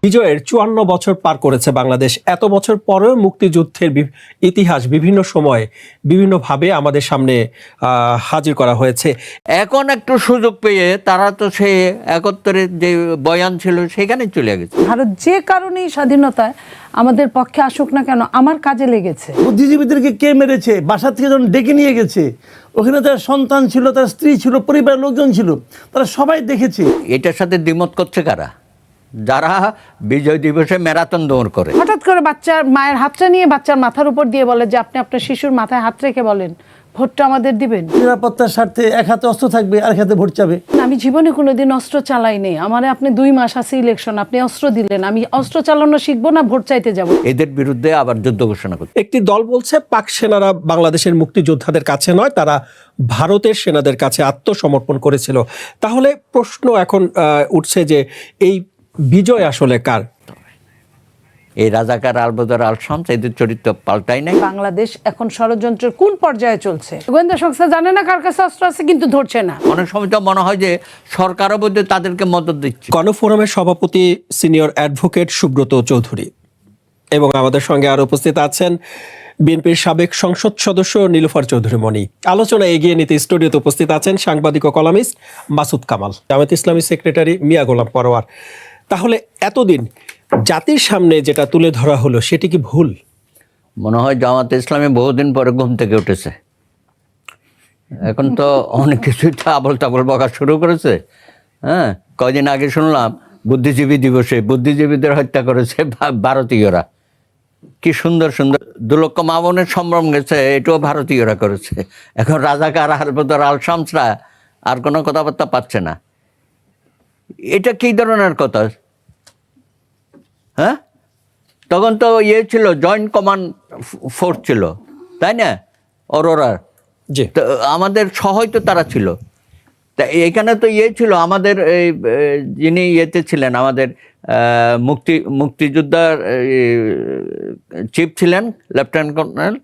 বিজয়ের ৫৪ বছর পার করেছে বাংলাদেশ। এত বছর পরেও মুক্তিযুদ্ধের ইতিহাস বিভিন্ন সময়ে বিভিন্নভাবে আমাদের সামনে হাজির করা হয়েছে। এখন একটু সুযোগ পেয়ে তারা তো সে ৭১-এর যে বয়ান ছিল সেখানে চলে গেছে। ভারত যে কারণেই স্বাধীনতায় আমাদের পক্ষে আসুক না কেন আমার কাজে লেগেছে। বুদ্ধিজীবীদেরকে কে মেরেছে, বাসা থেকে যখন ডেকে নিয়ে গেছে, ওখানে তার সন্তান ছিল, তার স্ত্রী ছিল, পরিবারের লোকজন ছিল, তারা সবাই দেখেছে। এটার সাথে দ্বিমত করছে কারা? যারা বিজয় দিবসে ম্যারাথন দৌড় করে। হঠাৎ করে বাচ্চার মায়ের হাতটা নিয়ে বাচ্চার মাথার উপর দিয়ে বলে যে আপনি আপনার শিশুর মাথায় হাত রেখে বলেন ভোটটা আমাদের দিবেন। নিরাপত্তার স্বার্থে এক হাতে অস্ত্র থাকবে, আর এক হাতে ভোট চাবে। আমি জীবনে কোনোদিন অস্ত্র চালাই নেই। আমারে আপনি ২ মাস আছে ইলেকশন, আপনি অস্ত্র দিলেন, আমি অস্ত্র চালানো শিখবো না, ভোট চাইতে যাব। এদের বিরুদ্ধে আবার যুদ্ধ ঘোষণা করছে। একটি দল বলছে পাক সেনারা বাংলাদেশের মুক্তিযোদ্ধাদের কাছে নয়, তারা ভারতের সেনাদের কাছে আত্মসমর্পণ করেছিল। তাহলে প্রশ্ন এখন উঠছে যে এই বিজয় আসলে কার? এই রাজাকার আলবদর আল শামস এদের চরিত্র পাল্টাই নাই। বাংলাদেশ এখন ষড়যন্ত্রের কোন পর্যায়ে চলছে? গোয়েন্দা সংস্থা জানে না কার কাছে অস্ত্র আছে, কিন্তু ধরছে না। অনেক সময় তো মনে হয় যে সরকারও বোধহয় তাদেরকে মদত দিচ্ছে। গণফোরামের সভাপতি সিনিয়র অ্যাডভোকেট সুব্রত চৌধুরী এবং আমাদের সঙ্গে আরো উপস্থিত আছেন বিএনপির সাবেক সংসদ সদস্য নীলুফার চৌধুরী মনি। আলোচনা এগিয়ে নিতে স্টুডিওতে উপস্থিত আছেন সাংবাদিক ও কলামিস্ট মাসুদ কামাল, জামায়াত ইসলামী সেক্রেটারি মিয়া গোলাম পরোয়ার। তাহলে এতদিন জাতির সামনে যেটা তুলে ধরা হলো সেটি কি ভুল? মনে হয় জামাত ইসলামী বহুদিন পরে ঘুম থেকে উঠেছে। এখন তো অনেক কিছুই তো আবল তাবল বকা শুরু করেছে। হ্যাঁ, কয়দিন আগে শুনলাম বুদ্ধিজীবী দিবসে বুদ্ধিজীবীদের হত্যা করেছে ভারতীয়রা। কি সুন্দর সুন্দর ২ লক্ষ মা বোনের সম্ভ্রম গেছে, এটাও ভারতীয়রা করেছে। এখন রাজাকার আলবদর আল শামসরা আর কোনো কথাবার্তা পাচ্ছে না। এটা কী ধরনের কথা? হ্যাঁ, তখন তো ছিল জয়েন্ট কমান্ড ফোর্স ছিল, তাই না? অরোরার জি, তো আমাদের সহায় তো তারা ছিল। তা এখানে তো ছিল আমাদের এই যিনি ছিলেন আমাদের মুক্তিযোদ্ধার চিফ ছিলেন lieutenant colonel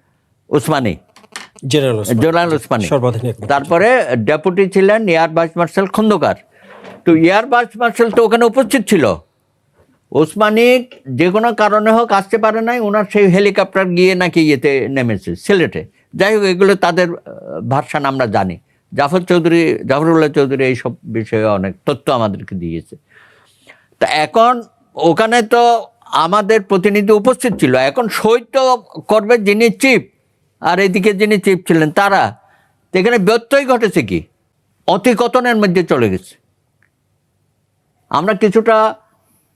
Usmani, general Usmani. তারপরে ডেপুটি ছিলেন এয়ার ভাইস মার্শাল খন্দকার। তো এয়ার ভাইস মার্শাল তো ওখানে উপস্থিত ছিল। ওসমানী যে কোনো কারণে হোক আসতে পারে নাই, ওনার সেই হেলিকপ্টার গিয়ে নাকি নেমেছে সিলেটে। যাই হোক, এগুলো তাদের ভার্সান আমরা জানি। জাফরুল্লাহ চৌধুরী এইসব বিষয়ে অনেক তথ্য আমাদেরকে দিয়েছে। তা এখন ওখানে তো আমাদের প্রতিনিধি উপস্থিত ছিল। এখন সই তো করবে যিনি চিফ, আর এদিকে যিনি চিফ ছিলেন তারা। এখানে ব্যত্যয় ঘটেছে কি? অতিকথনের মধ্যে চলে গেছে। আমরা কিছুটা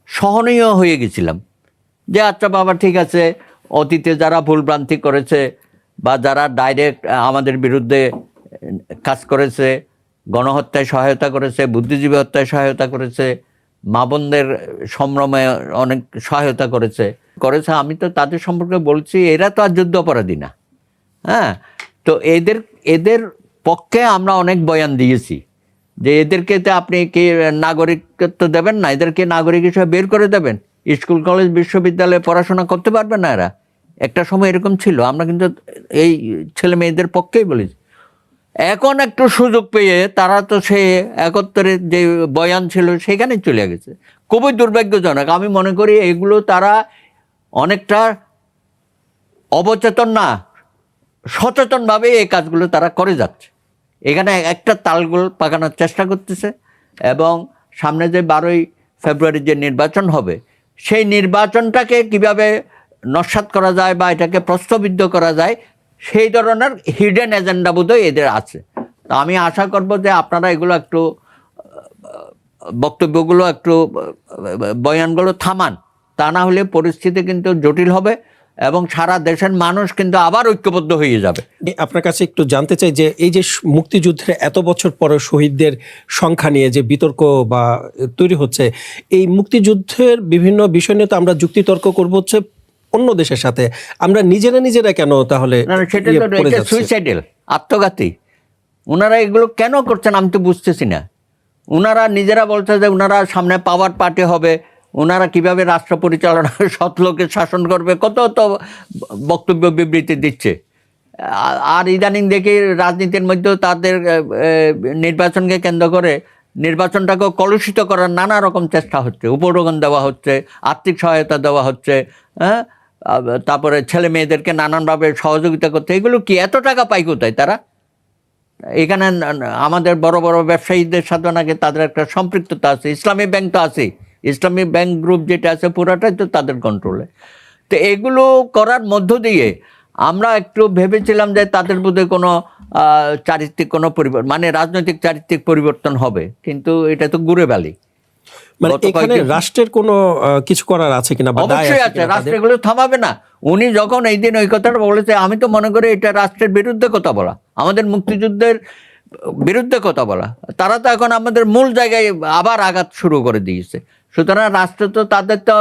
সহনীয় হয়ে গেছিলাম যে আচ্ছা বাবা, ঠিক আছে, অতীতে যারা ভুলভ্রান্তি করেছে বা যারা ডাইরেক্ট আমাদের বিরুদ্ধে কাজ করেছে, গণহত্যায় সহায়তা করেছে, বুদ্ধিজীবী হত্যায় সহায়তা করেছে, মা বোনদের সম্ভ্রমে অনেক সহায়তা করেছে, আমি তো তাদের সম্পর্কে বলছি এরা তো আর যুদ্ধ অপরাধী না। হ্যাঁ, তো এদের পক্ষে আমরা অনেক বয়ান দিয়েছি যে এদেরকে তো আপনি কি নাগরিকত্ব দেবেন না, এদেরকে নাগরিক হিসেবে বের করে দেবেন, স্কুল কলেজ বিশ্ববিদ্যালয়ে পড়াশোনা করতে পারবে না এরা। একটা সময় এরকম ছিল। আমরা কিন্তু এই ছেলে মেয়েদের পক্ষেই বলেছি। এখন একটু সুযোগ পেয়ে তারা তো সে ৭১-এর যে বয়ান ছিল সেখানে চলে গেছে। খুবই দুর্ভাগ্যজনক। আমি মনে করি এগুলো তারা অনেকটা অবচেতন না, সচেতনভাবে এই কাজগুলো তারা করে যাচ্ছে। এখানে একটা তালগোল পাকানোর চেষ্টা করতেছে এবং সামনে যে ১২ই ফেব্রুয়ারি যে নির্বাচন হবে, সেই নির্বাচনটাকে কিভাবে নস্যাৎ করা যায় বা এটাকে প্রশ্নবিদ্ধ করা যায়, সেই ধরনের হিডেন এজেন্ডা বোধহয় এদের আছে। তা আমি আশা করব যে আপনারা এগুলো একটু বক্তব্যগুলো একটু বয়ানগুলো থামান। তা না হলে পরিস্থিতি কিন্তু জটিল হবে এবং সারা দেশের মানুষ কিন্তু আবার ঐক্যবদ্ধ হয়ে যাবে। আপনার কাছে একটু জানতে চাই যে এই যে মুক্তিযুদ্ধের এত বছর পরে শহীদদের সংখ্যা নিয়ে যে বিতর্ক বা তৈরি হচ্ছে, এই মুক্তিযুদ্ধের বিভিন্ন বিষয় নিয়ে তো আমরা যুক্তিতর্ক করবো হচ্ছে অন্য দেশের সাথে, আমরা নিজেরা কেন তাহলে সুইসাইডাল, আত্মঘাতী ওনারা এগুলো কেন করছেন আমি তো বুঝতেছি না। ওনারা নিজেরা বলছে যে ওনারা সামনে পাওয়ার পার্টি হবে, ওনারা কিভাবে রাষ্ট্র পরিচালনা সৎ লোকের শাসন করবে, কত তো বক্তব্য বিবৃতি দিচ্ছে। আর ইদানিং দেখি রাজনীতির মধ্যেও তাদের নির্বাচনকে কেন্দ্র করে নির্বাচনটাকে কলুষিত করার নানা রকম চেষ্টা হচ্ছে, উপঢৌকন দেওয়া হচ্ছে, আর্থিক সহায়তা দেওয়া হচ্ছে, হ্যাঁ, তারপরে ছেলে মেয়েদেরকে নানানভাবে সহযোগিতা করতে। এগুলো কি এত টাকা পায় কোথায় তারা? এখানে আমাদের বড় বড় ব্যবসায়ীদের সাথে নাকি তাদের একটা সম্পৃক্ততা আছে। ইসলামী ব্যাংক তো আছে, ইসলামী ব্যাংক গ্রুপ যেটা আছে পুরাটাই তো তাদের কন্ট্রোলে। তো এগুলো করার মধ্য দিয়ে আমরা একটু ভেবেছিলাম যে তাদের মধ্যে কোনো চারিত্রিক কোনো পরিবর্তন, মানে রাজনৈতিক চারিত্রিক পরিবর্তন হবে, কিন্তু এটা তো ঘুরে বালি। মানে এখানে রাষ্ট্রের কোনো কিছু করার আছে কিনা? অবশ্যই আছে, রাষ্ট্র এগুলো থামাবে না। উনি যখন এই দিন ওই কথাটা বলেছে, আমি তো মনে করি এটা রাষ্ট্রের বিরুদ্ধে কথা বলা, আমাদের মুক্তিযুদ্ধের বিরুদ্ধে কথা বলা। তারা তো এখন আমাদের মূল জায়গায় আবার আঘাত শুরু করে দিয়েছে। সুতরাং রাষ্ট্র তো তাদের তো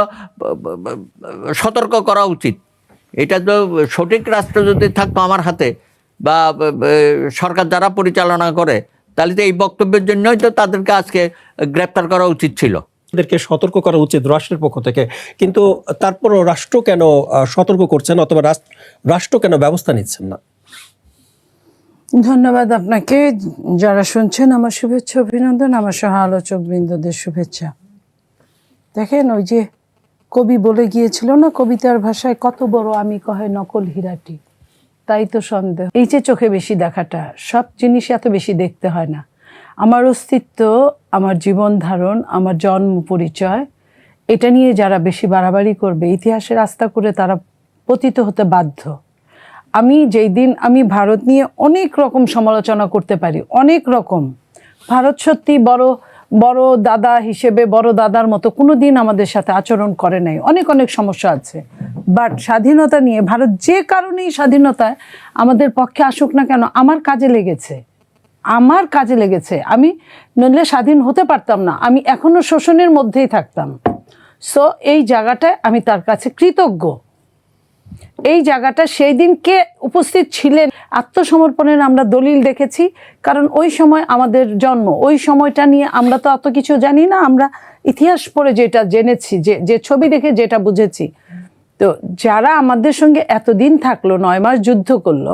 সতর্ক করা উচিত। এটা তো সঠিক রাষ্ট্র যদি থাকতো আমার হাতে বা সরকার যারা পরিচালনা করে, তাহলে তো এই বক্তব্যের জন্যই তো তাদেরকে আজকে গ্রেপ্তার করা উচিত ছিল। এদেরকে সতর্ক করা উচিত রাষ্ট্রের পক্ষ থেকে, কিন্তু তারপরও রাষ্ট্র কেন সতর্ক করছেন অথবা রাষ্ট্র কেন ব্যবস্থা নিচ্ছেন না? ধন্যবাদ আপনাকে। যারা শুনছেন আমার শুভেচ্ছা অভিনন্দন, আমার সহ আলোচক বৃন্দদের শুভেচ্ছা। দেখেন, ওই যে কবি বলে গিয়েছিল না কবিতার ভাষায়, কত বড় আমি কহে নকল হীরাটি, তাই তো সন্দেহ। এই যে চোখে বেশি দেখাটা, সব জিনিস এত বেশি দেখতে হয় না। আমার অস্তিত্ব, আমার জীবন ধারণ, আমার জন্ম পরিচয়, এটা নিয়ে যারা বেশি বাড়াবাড়ি করবে, ইতিহাসের রাস্তা করে তারা পতিত হতে বাধ্য। আমি যেই দিন আমি ভারত নিয়ে অনেক রকম সমালোচনা করতে পারি, অনেক রকম। ভারত সত্যি বড় বড় দাদা হিসেবে বড় দাদার মতো কোনো দিন আমাদের সাথে আচরণ করে নাই, অনেক অনেক সমস্যা আছে। বাট স্বাধীনতা নিয়ে ভারত যে কারণেই স্বাধীনতায় আমাদের পক্ষে আসুক না কেন, আমার কাজে লেগেছে, আমার কাজে লেগেছে। আমি নইলে স্বাধীন হতে পারতাম না, আমি এখনো শোষণের মধ্যেই থাকতাম। সো এই জায়গাটায় আমি তার কাছে কৃতজ্ঞ। এই জায়গাটা সেই দিন কে উপস্থিত ছিলেন, আত্মসমর্পণের আমরা দলিল দেখেছি। কারণ ওই সময় আমাদের জন্ম, ওই সময়টা নিয়ে আমরা তো অত কিছু জানি না, আমরা ইতিহাস পড়ে যেটা জেনেছি, যে ছবি দেখে যেটা বুঝেছি। তো যারা আমাদের সঙ্গে এতদিন থাকলো, 9 মাস যুদ্ধ করলো,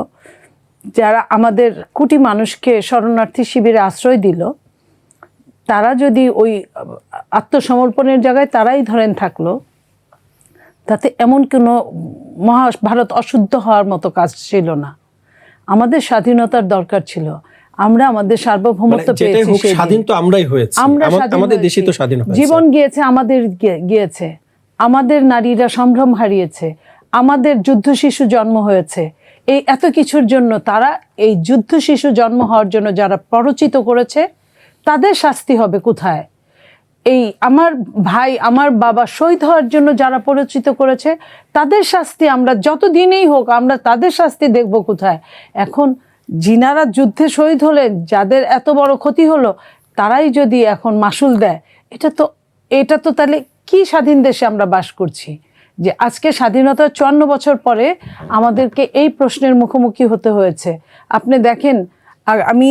যারা আমাদের কোটি মানুষকে শরণার্থী শিবিরে আশ্রয় দিল, তারা যদি ওই আত্মসমর্পণের জায়গায় তারাই ধরেন থাকলো, তাতে এমন কোনো ভারত অশুদ্ধ হওয়ার মতো কাজ ছিল না। আমাদের স্বাধীনতার দরকার ছিল, আমরা আমাদের সার্বভৌমত্ব পেয়েছি, স্বাধীন তো আমরাই হয়েছি, আমাদের দেশই তো স্বাধীন হয়েছে। জীবন গিয়েছে আমাদের, গিয়েছে আমাদের নারীরা সম্ভ্রম হারিয়েছে, আমাদের যুদ্ধ শিশু জন্ম হয়েছে। এই এত কিছুর জন্য তারা, এই যুদ্ধ শিশু জন্ম হওয়ার জন্য যারা প্ররোচিত করেছে, তাদের শাস্তি হবে কোথায়? এই আমার ভাই, আমার বাবা শহীদ হওয়ার জন্য যারা প্ররোচিত করেছে, তাদের শাস্তি আমরা যতদিনেই হোক আমরা তাদের শাস্তি দেখব কোথায়? এখন যিনারা যুদ্ধে শহীদ হলেন, যাদের এত বড় ক্ষতি হলো, তারাই যদি এখন মাসুল দেয়, এটা তো তাহলে কি স্বাধীন দেশে আমরা বাস করছি? যে আজকে স্বাধীনতার 54 বছর পরে আমাদেরকে এই প্রশ্নের মুখোমুখি হতে হয়েছে। আপনি দেখেন, আমি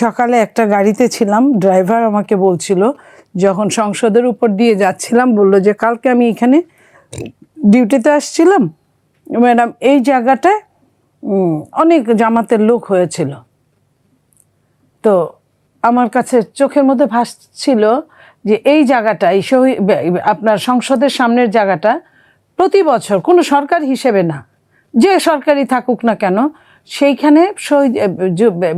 সকালে একটা গাড়িতে ছিলাম, ড্রাইভার আমাকে বলছিল, যখন সংসদের উপর দিয়ে যাচ্ছিলাম, বললো যে কালকে আমি এখানে ডিউটিতে আসছিলাম ম্যাডাম, এই জায়গাটায় অনেক জামাতের লোক হয়েছিল। তো আমার কাছে চোখের মধ্যে ভাসছিল যে এই জায়গাটা, এই আপনার সংসদের সামনের জায়গাটা প্রতি বছর কোনো সরকার হিসেবে না, যে সরকারই থাকুক না কেন, সেইখানে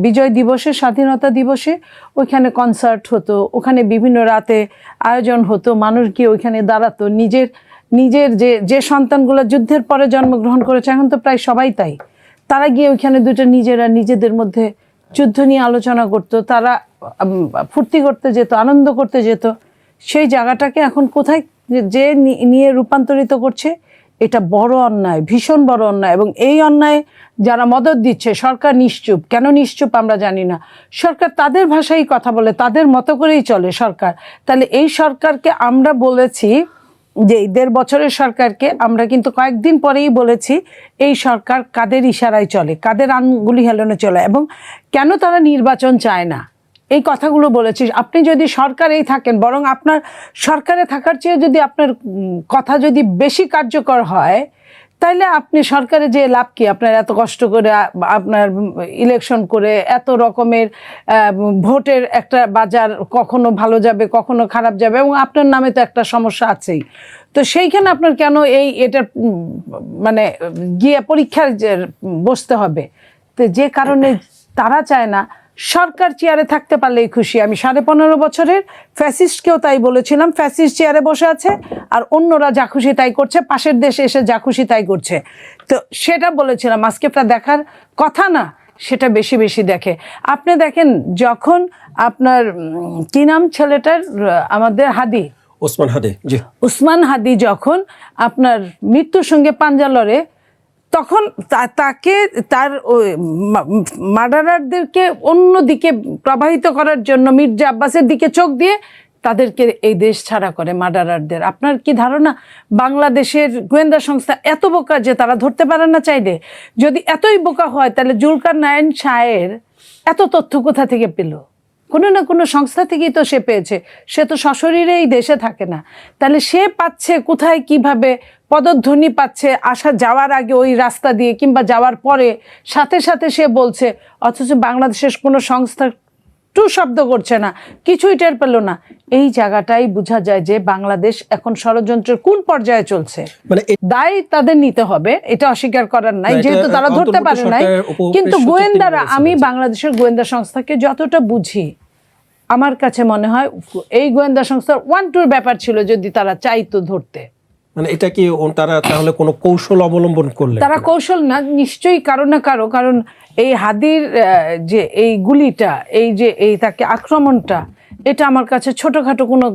বিজয় দিবসে, স্বাধীনতা দিবসে ওইখানে কনসার্ট হতো, ওখানে বিভিন্ন রাতে আয়োজন হতো, মানুষ গিয়ে ওইখানে দাঁড়াতো। নিজের যে সন্তানগুলো যুদ্ধের পরে জন্মগ্রহণ করেছে, এখন তো প্রায় সবাই তাই, তারা গিয়ে ওইখানে নিজেরা নিজেদের মধ্যে যুদ্ধ নিয়ে আলোচনা করতো, তারা ফুর্তি করতে যেত, আনন্দ করতে যেত। সেই জায়গাটাকে এখন কোথায় যে নিয়ে রূপান্তরিত করছে, এটা বড় অন্যায়, ভীষণ বড় অন্যায়। এবং এই অন্যায় যারা মদত দিচ্ছে, সরকার নিশ্চুপ। কেন নিশ্চুপ আমরা জানি না। সরকার তাদের ভাষায় কথা বলে, তাদের মতো করেই চলে সরকার। তাহলে এই সরকারকে আমরা বলেছি যে 1.5 বছরের সরকারকে আমরা কিন্তু কয়েকদিন পরেই বলেছি এই সরকার কাদের ইশারায় চলে, কাদের আঙ্গুলি হেলানো চলে, এবং কেন তারা নির্বাচন চায় না, এই কথাগুলো বলেছি। আপনি যদি সরকারেই থাকেন, বরং আপনার সরকারে থাকার চেয়ে যদি আপনার কথা যদি বেশি কার্যকর হয়, তাইলে আপনি সরকারে যে লাভ কি? আপনার এত কষ্ট করে আপনার ইলেকশন করে এত রকমের ভোটের একটা বাজার, কখনো ভালো যাবে কখনো খারাপ যাবে, এবং আপনার নামে তো একটা সমস্যা আছেই। তো সেইখানে আপনার কেন এটা মানে গিয়ে পরীক্ষার বসতে হবে? তো যে কারণে তারা চায় না, সরকার চেয়ারে থাকতে পারলেই খুশি। আমি 15.5 বছরের ফ্যাসিস্টকেও তাই বলেছিলাম, ফ্যাসিস্ট চেয়ারে বসে আছে আর অন্যরা যা খুশি তাই করছে, পাশের দেশে এসে যা খুশি তাই করছে। তো সেটা বলেছিলাম, আজকেটা দেখার কথা না, সেটা বেশি বেশি দেখে। আপনি দেখেন যখন আপনার কি নাম ছেলেটার, আমাদের হাদি, ওসমান হাদি, জি, উসমান হাদি যখন আপনার মৃত্যুর সঙ্গে পাঞ্জা লড়ে, তখন তাকে তার মার্ডারারদেরকে অন্যদিকে প্রবাহিত করার জন্য মির্জা আব্বাসের দিকে চোখ দিয়ে তাদেরকে এই দেশ ছাড়া করে মার্ডারারদের। আপনার কি ধারণা বাংলাদেশের গোয়েন্দা সংস্থা এত বোকা যে তারা ধরতে পারে না চাইলে? যদি এতই বোকা হয় তাহলে জুলকারনাইন শাহের এত তথ্য কোথা থেকে পেল? কোনো না কোনো সংস্থা থেকেই তো সে পেয়েছে। সে তো সশরীরে এই দেশে থাকে না, তাহলে সে পাচ্ছে কোথায়, কিভাবে পদধ্বনি পাচ্ছে আসা যাওয়ার আগে ওই রাস্তা দিয়ে কিংবা যাওয়ার পরে, সাথে সাথে সে বলছে, অথচ বাংলাদেশের কোনো সংস্থা টু শব্দ করছে না, কিছুই টের পেল না। এই জায়গাটাই বোঝা যায় যে বাংলাদেশ এখন ষড়যন্ত্রের কোন পর্যায়ে চলছে। মানে দায় তাদের নিতে হবে, এটা অস্বীকার করার নাই, যেহেতু তারা ধরতে পারে নাই। কিন্তু গোয়েন্দারা, আমি বাংলাদেশের গোয়েন্দা সংস্থাকে যতটা বুঝি, আমার কাছে মনে হয় এই গোয়েন্দা সংস্থার 1-2 ব্যাপার ছিল যদি তারা চাইতো ধরতে। মানে এটা কি তারা তাহলে কোনো কৌশল অবলম্বন করলে? তারা কৌশল না, নিশ্চয়ই কারো না কারো, কারণ এই হাদির যে এই গুলিটা, এই যে এই তাকে আক্রমণটা, এটা আমার কাছে ছোটখাটো কোনো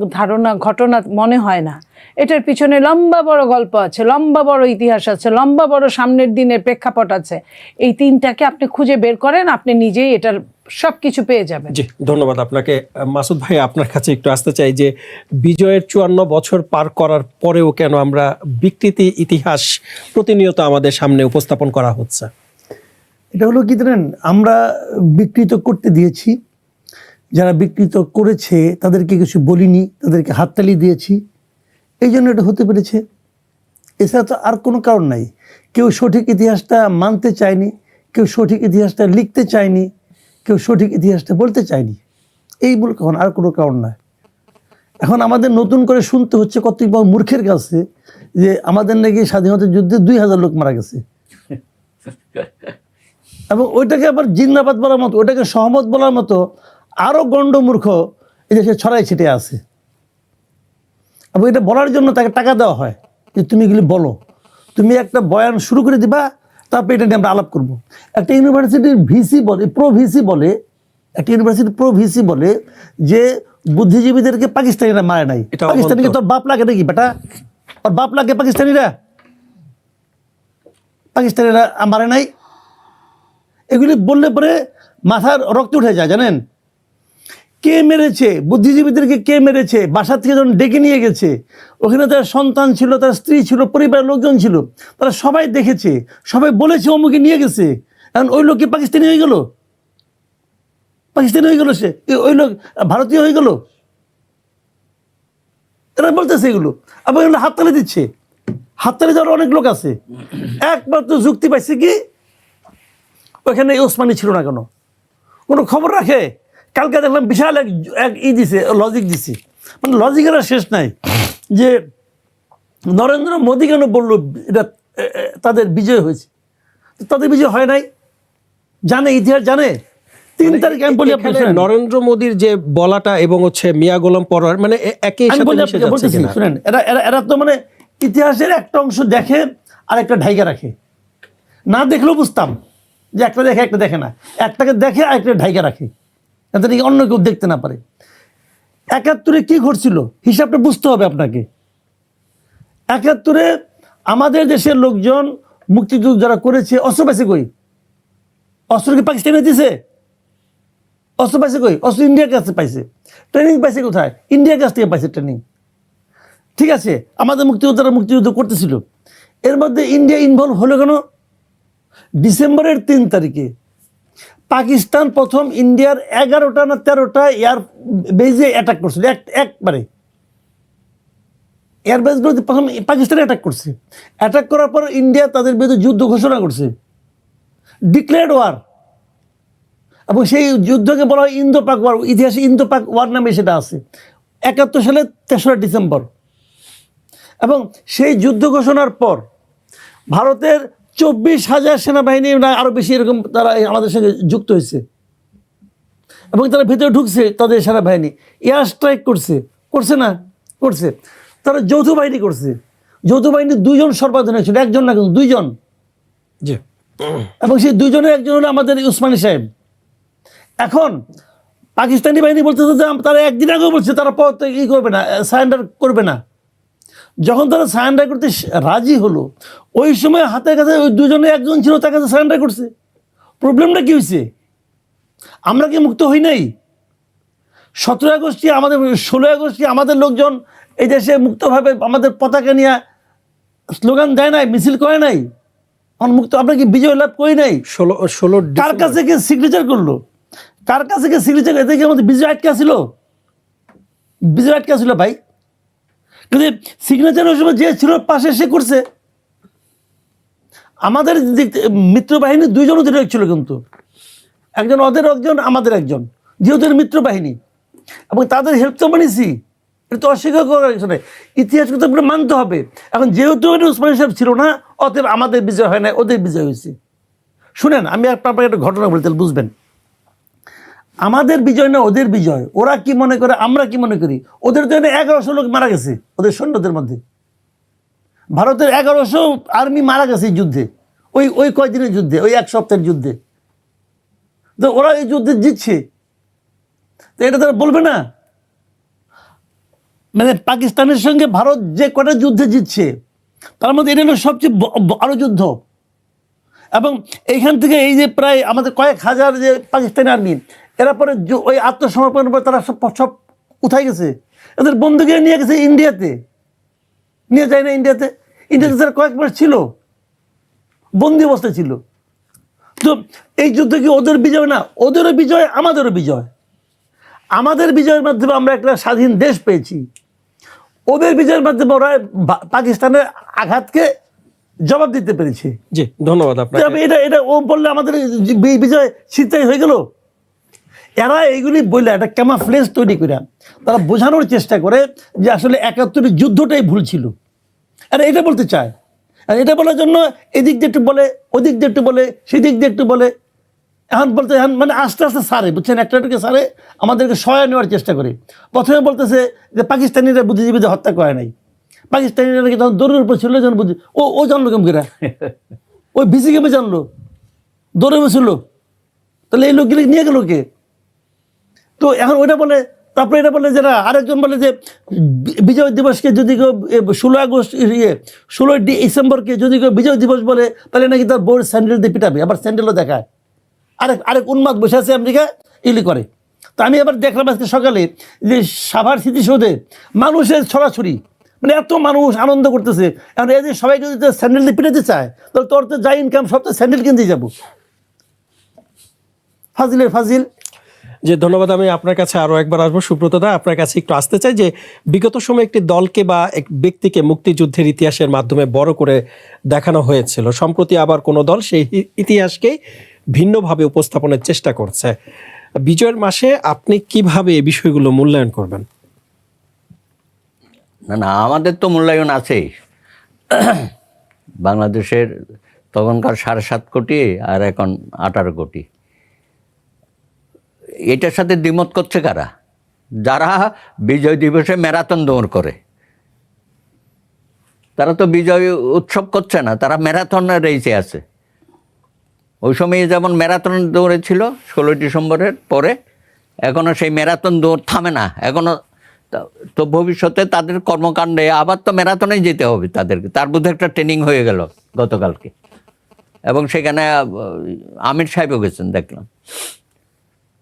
ঘটনা মনে হয় না। এটার পিছনে লম্বা বড় গল্প আছে, লম্বা বড় ইতিহাস আছে, লম্বা বড় সামনের দিনের প্রেক্ষাপট আছে। এই 3টাকে আপনি খুঁজে বের করেন, আপনি নিজেই এটার সবকিছু পেয়ে যাবেন। জি, ধন্যবাদ আপনাকে। মাসুদ ভাই, আপনার কাছে একটু আসতে চাই যে বিজয়ের 54 বছর পার করার পরেও কেন আমরা বিকৃতি ইতিহাস প্রতিনিয়ত আমাদের সামনে উপস্থাপন করা হচ্ছে? এটা হলো কি জানেন, আমরা বিকৃত করতে দিয়েছি, যারা বিকৃত করেছে তাদেরকে কিছু বলিনি, তাদেরকে হাততালি দিয়েছি, এই জন্য এটা হতে পেরেছে। এছাড়া তো আর কোনো কারণ নাই। কেউ সঠিক ইতিহাসটা মানতে চায়নি, কেউ সঠিক ইতিহাসটা লিখতে চায়নি, কেউ সঠিক ইতিহাসটা বলতে চায়নি, এই বলে কখন, আর কোনো কারণ নয়। এখন আমাদের নতুন করে শুনতে হচ্ছে কতৃপক্ষ মূর্খের কাছে যে আমাদের নাকি স্বাধীনতা যুদ্ধে 2000 লোক মারা গেছে, এবং ওইটাকে আবার জিন্দাবাদ বলার মতো, ওইটাকে সহমত বলার মতো আরও গণ্ড মূর্খ এই দেশে ছড়াই ছিটে আছে। এবং এটা বলার জন্য তাকে টাকা দেওয়া হয় যে তুমি এগুলি বলো, তুমি একটা বয়ান শুরু করে দিবা, তারপরে এটা নিয়ে আমরা আলাপ করবো। একটা ইউনিভার্সিটির ভিসি বলে, একটা ইউনিভার্সিটির প্রো ভিসি বলে যে বুদ্ধিজীবীদেরকে পাকিস্তানিরা মারে নাই। পাকিস্তানিকে তোর বাপ লাগে নাকি বেটা? ওর বাপ লাগে পাকিস্তানিরা মারে নাই? এগুলি বললে পরে মাথার রক্ত উঠে যায়। জানেন কে মেরেছে বুদ্ধিজীবীদেরকে? কে মেরেছে? বাসা থেকে যখন ডেকে নিয়ে গেছে, ওখানে তার সন্তান ছিল, তার স্ত্রী ছিল, পরিবারের লোকজন ছিল, তারা সবাই দেখেছে, সবাই বলেছে অমুকে নিয়ে গেছে। এখন ওই লোক কি পাকিস্তানি হয়ে গেল? সে ওই লোক ভারতীয় হয়ে গেল? এরা বলতেছে এগুলো, আবার এগুলো হাততালি দিচ্ছে। হাততালি দেওয়ার অনেক লোক আছে। একমাত্র যুক্তি পাইছে কি, ওখানে ওসমানী ছিল না কেন? কোনো খবর রাখে? কালকে দেখলাম বিশাল এক দিছে, লজিক দিছে, মানে লজিকের আর শেষ নাই। যে নরেন্দ্র মোদী কেন বললো এটা তাদের বিজয় হয়েছে? তাদের বিজয় হয় নাই, জানে, ইতিহাস জানে। 3 তারিখ আমি বলি আপনাকে, নরেন্দ্র মোদীর যে বলাটা এবং হচ্ছে মিয়া গোলাম পরোয়ার, মানে একই সাথে বলতেছি, শুনেন, এরা তো মানে ইতিহাসের একটা অংশ দেখে আর একটা ঢাইকা রাখে। না দেখলেও বুঝতাম যে একটা দেখে একটা দেখে না, একটাকে দেখে আর একটা ঢাইকা রাখে, যাতে নাকি অন্য কেউ দেখতে না পারে। 71-এ কি ঘটছিল হিসাবটা বুঝতে হবে আপনাকে। 71-এ আমাদের দেশের লোকজন মুক্তিযুদ্ধ যারা করেছে, অস্ত্র পাইছে কই? অস্ত্র কি পাকিস্তানে দিছে? অস্ত্র পাইছে কই? অস্ত্র ইন্ডিয়ার কাছে পাইছে। ট্রেনিং পাইছে কোথায়? ইন্ডিয়ার কাছ থেকে পাইছে ট্রেনিং। ঠিক আছে, আমাদের মুক্তিযোদ্ধারা মুক্তিযুদ্ধ করতেছিল, এর মধ্যে ইন্ডিয়া ইনভলভ হলো কেন? ডিসেম্বরের 3 তারিখে পাকিস্তান প্রথম ইন্ডিয়ার 11টা না 13টা এয়ার বেজে অ্যাটাক করছিল একবারে। এয়ারবেসগুলো প্রথম পাকিস্তানে অ্যাটাক করছে, অ্যাটাক করার পর ইন্ডিয়া তাদের বিরুদ্ধে যুদ্ধ ঘোষণা করছে, ডিক্লেয়ার্ড ওয়ার। এবং সেই যুদ্ধকে বলা হয় ইন্দো পাক ওয়ার, ইতিহাসে ইন্দো পাক ওয়ার নামে সেটা আছে, 71 সালের 3রা ডিসেম্বর। এবং সেই যুদ্ধ ঘোষণার পর ভারতের 24,000 সেনাবাহিনী না আরও বেশি এরকম তারা আমাদের সঙ্গে যুক্ত হয়েছে, এবং তারা ভিতরে ঢুকছে, তাদের সেনাবাহিনী এয়ার স্ট্রাইক করছে, করছে না করছে, তারা যৌথ বাহিনী করছে। যৌথ বাহিনী 2 জন সর্বাধিনায়ক ছিল, 1 জন না কিন্তু 2 জন। জি। এবং সেই 2 জনের একজন হলো আমাদের উসমানী সাহেব। এখন পাকিস্তানি বাহিনী বলতেছে যে তারা একদিন আগেও বলছে তারা পথ করবে না, সারেন্ডার করবে না। যখন তারা সারেন্ডার করতে রাজি হলো, ওই সময় হাতের কাছে ওই 2 জনের 1 জন ছিল, তার কাছে সারেন্ডার করছে। প্রবলেমটা কি হয়েছে? আমরা কি মুক্ত হই নাই? 17 আগস্টে আমাদের, 16 আগস্টে আমাদের লোকজন এই দেশে মুক্তভাবে আমাদের পতাকা নিয়ে স্লোগান দেয় নাই, মিছিল করে নাই, মুক্ত আমরা কি বিজয় লাভ করি নাই? 16 কার কাছে গিয়ে সিগনেচার করলো? কার কাছে গিয়ে সিগনেচার? এতে কি আমাদের বিজয় আটকা ছিল? বিজয় আটকা ছিল ভাই। কিন্তু সিগনেচার ওই সময় যে ছিল পাশে সে করছে। আমাদের মিত্র বাহিনী 2 জন অধিনায়ক ছিল, কিন্তু একজন ওদের, একজন আমাদের, একজন যেহেতু মিত্র বাহিনী, এবং তাদের হেল্প তো মানিছি, এটা তো অস্বীকার করার কিছু নেই, ইতিহাসকে তো মানতে হবে। এখন যেহেতু উসমানী সাহেব ছিল না, অতএব আমাদের বিজয় হয় না, ওদের বিজয় হয়েছে। শুনেন, আমি আপনাকে একটা ঘটনা বলি, তাহলে বুঝবেন। আমাদের বিজয় না ওদের বিজয়। ওরা কি মনে করে, আমরা কি মনে করি? ওদের তো 1100 লোক মারা গেছে ওদের সৈন্যদের মধ্যে। ভারতের 1100 আর্মি মারা গেছে এই যুদ্ধে, ওই কয়দিনের যুদ্ধে, ওই 1 সপ্তাহের যুদ্ধে। তো ওরা এই যুদ্ধে জিতছে, তো এটা তারা বলবে না? মানে পাকিস্তানের সঙ্গে ভারত যে কটা যুদ্ধে জিতছে, তার মধ্যে এটা হলো সবচেয়ে বড় যুদ্ধ। এবং এইখান থেকে এই যে প্রায় আমাদের কয়েক হাজার যে পাকিস্তানি আর্মি, এরা পরে ওই আত্মসমর্পণের পর তারা সব উঠাই গেছে, এদের বন্দুকে নিয়ে গেছে ইন্ডিয়াতে, নিয়ে যায় না ইন্ডিয়াতে। ইন্ডিয়াতে তারা কয়েক মাস ছিল, বন্দি অবস্থায় ছিল। তো এই যুদ্ধ কি ওদের বিজয় না? ওদেরও বিজয়, আমাদেরও বিজয়। আমাদের বিজয়ের মাধ্যমে আমরা একটা স্বাধীন দেশ পেয়েছি, ওদের বিজয়ের মাধ্যমে ওরা পাকিস্তানের আঘাতকে জবাব দিতে পেরেছে। জি, ধন্যবাদ আপনাকে। এটা ও বললে আমাদের বিজয় ছিনতাই হয়ে গেল। এরা এইগুলি বললে একটা ক্যামাফ্লেজ তৈরি করে তারা বোঝানোর চেষ্টা করে যে আসলে 71 যুদ্ধটাই ভুল ছিল। আর এটা বলতে চায়, আর এটা বলার জন্য এদিক দিয়ে একটু বলে, ওদিক দিয়ে একটু বলে, সেদিক দিয়ে একটু বলে, এখন বলতে এখন মানে আস্তে আস্তে সারে, বুঝছেন, একটাকে সারে আমাদেরকে সহায় নেওয়ার চেষ্টা করে। প্রথমে বলতেছে যে পাকিস্তানিরা বুদ্ধিজীবীদের হত্যা করে নাই, পাকিস্তানিরা নাকি তখন দৌড়ের উপর ছিল, যখন বুঝি ও জানলো কেমন করে, ওই ভিসি কেমন জানলো, দৌড়ে বসছিল, তাহলে এই লোকগুলি নিয়ে গেল কে? তো এখন ওইটা বলে, তারপরে এটা বলে যারা আরেকজন বলে যে বিজয় দিবসকে যদি কেউ 16 আগস্ট 16 ডিসেম্বরকে যদি কেউ বিজয় দিবস বলে, তাহলে নাকি তার বউয়ের স্যান্ডেল দিয়ে পিটাবে, আবার স্যান্ডেলও দেখায়। আরেক উন্মাদ বসে আছে আমেরিকা, এগুলি করে। তো আমি আবার দেখলাম আজকে সকালে যে সাভার স্মৃতিসৌধে মানুষের ছড়াছড়ি, মানে এত মানুষ আনন্দ করতেছে। এখন এই যে সবাইকে যদি স্যান্ডেল দিয়ে পিটাতে চায়, তাহলে তোর তো যা ইনকাম সব তো স্যান্ডেল কিনতে যাবো। ফাজিলের ফাজিল। যে ধন্যবাদ। আমি আপনার কাছে আরো একবার আসবো। সুব্রত দা, আপনার কাছে একটু আসতে চাই যে বিগত সময়ে একটি দলকে বা এক ব্যক্তিকে মুক্তিযুদ্ধের ইতিহাসের মাধ্যমে বড় করে দেখানো হয়েছিল, সম্প্রতি আবার কোনো দল সেই ইতিহাসকে ভিন্নভাবে উপস্থাপনের চেষ্টা করছে। বিজয়ের মাসে আপনি কিভাবে এই বিষয়গুলো মূল্যায়ন করবেন? না, আমাদের তো মূল্যায়ন আছেই। বাংলাদেশের তখনকার 7.5 কোটি আর এখন 18 কোটি। এটার সাথে দ্বিমত করছে কারা? যারা বিজয় দিবসে ম্যারাথন দৌড় করে, তারা তো বিজয় উৎসব করছে না, তারা ম্যারাথন রেসে আছে। ওই সময়ে যেমন ম্যারাথন দৌড়ে ছিল 16 ডিসেম্বরের পরে, এখনও সেই ম্যারাথন দৌড় থামে না। এখনও তো ভবিষ্যতে তাদের কর্মকাণ্ডে আবার তো ম্যারাথনেই যেতে হবে তাদেরকে। তার মধ্যে একটা ট্রেনিং হয়ে গেল গতকালকে, এবং সেখানে আমির সাহেবও গেছেন দেখলাম।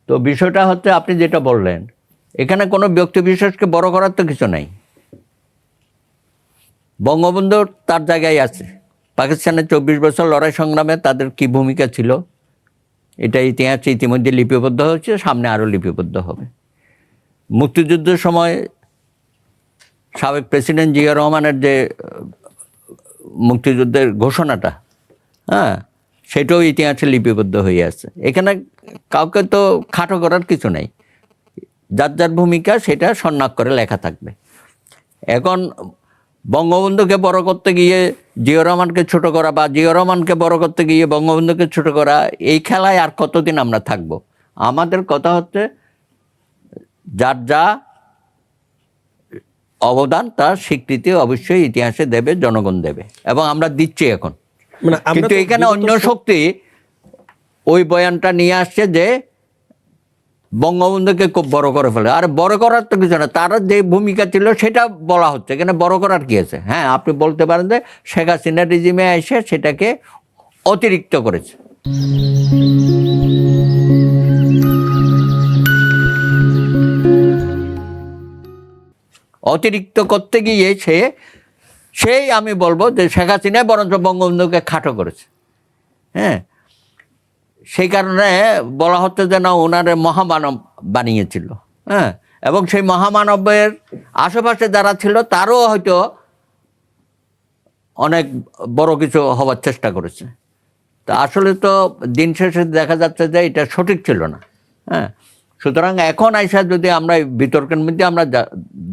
তো বিষয়টা হচ্ছে আপনি যেটা বললেন, এখানে কোনো ব্যক্তি বিশেষকে বড় করার তো কিছু নাই। বঙ্গবন্ধু তার জায়গায় আছে। পাকিস্তানের 24 বছর লড়াই সংগ্রামে তাদের কি ভূমিকা ছিল, এটা ইতিহাসে ইতিমধ্যে লিপিবদ্ধ হয়েছে, সামনে আরও লিপিবদ্ধ হবে। মুক্তিযুদ্ধের সময় সাবেক প্রেসিডেন্ট জিয়া রহমানের যে মুক্তিযুদ্ধের ঘোষণাটা, হ্যাঁ, সেটাও ইতিহাসে লিপিবদ্ধ হয়ে আছে। এখানে কাউকে তো খাটো করার কিছু নেই, যার যার ভূমিকা সেটা স্বর্ণাক্ষরে লেখা থাকবে। এখন বঙ্গবন্ধুকে বড় করতে গিয়ে জিয়া রহমানকে ছোট করা, বা জিয়া রহমানকে বড় করতে গিয়ে বঙ্গবন্ধুকে ছোট করা, এই খেলায় আর কতদিন আমরা থাকবো? আমাদের কথা হচ্ছে যার যা অবদান তার স্বীকৃতি অবশ্যই ইতিহাসে দেবে, জনগণ দেবে, এবং আমরা দিচ্ছি এখন। কিন্তু এখানে অন্য শক্তি ওই বয়ানটা নিয়ে আসছে যে বঙ্গবন্ধুকে খুব বড় করে ফেলে। আর বড় করার তো কিছু না, তার যে ভূমিকা ছিল সেটা বলা হচ্ছে, এখানে বড় করার কি আছে? হ্যাঁ, আপনি বলতে পারেন যে শেখ হাসিনা রিজিমে এসে সেটাকে অতিরিক্ত করেছে। অতিরিক্ত করতে গিয়ে সেই আমি বলবো যে শেখ হাসিনা বরঞ্চ বঙ্গবন্ধুকে খাটো করেছে। হ্যাঁ, সেই কারণে বলা হচ্ছে যে না, ওনারে মহামানব বানিয়েছিল। হ্যাঁ, এবং সেই মহামানবের আশেপাশে যারা ছিল তারও হয়তো অনেক বড় কিছু হওয়ার চেষ্টা করেছে। তা আসলে তো দিন শেষে দেখা যাচ্ছে যে এটা সঠিক ছিল না। হ্যাঁ, সুতরাং এখন আইসা যদি আমরা বিতর্কের মধ্যে আমরা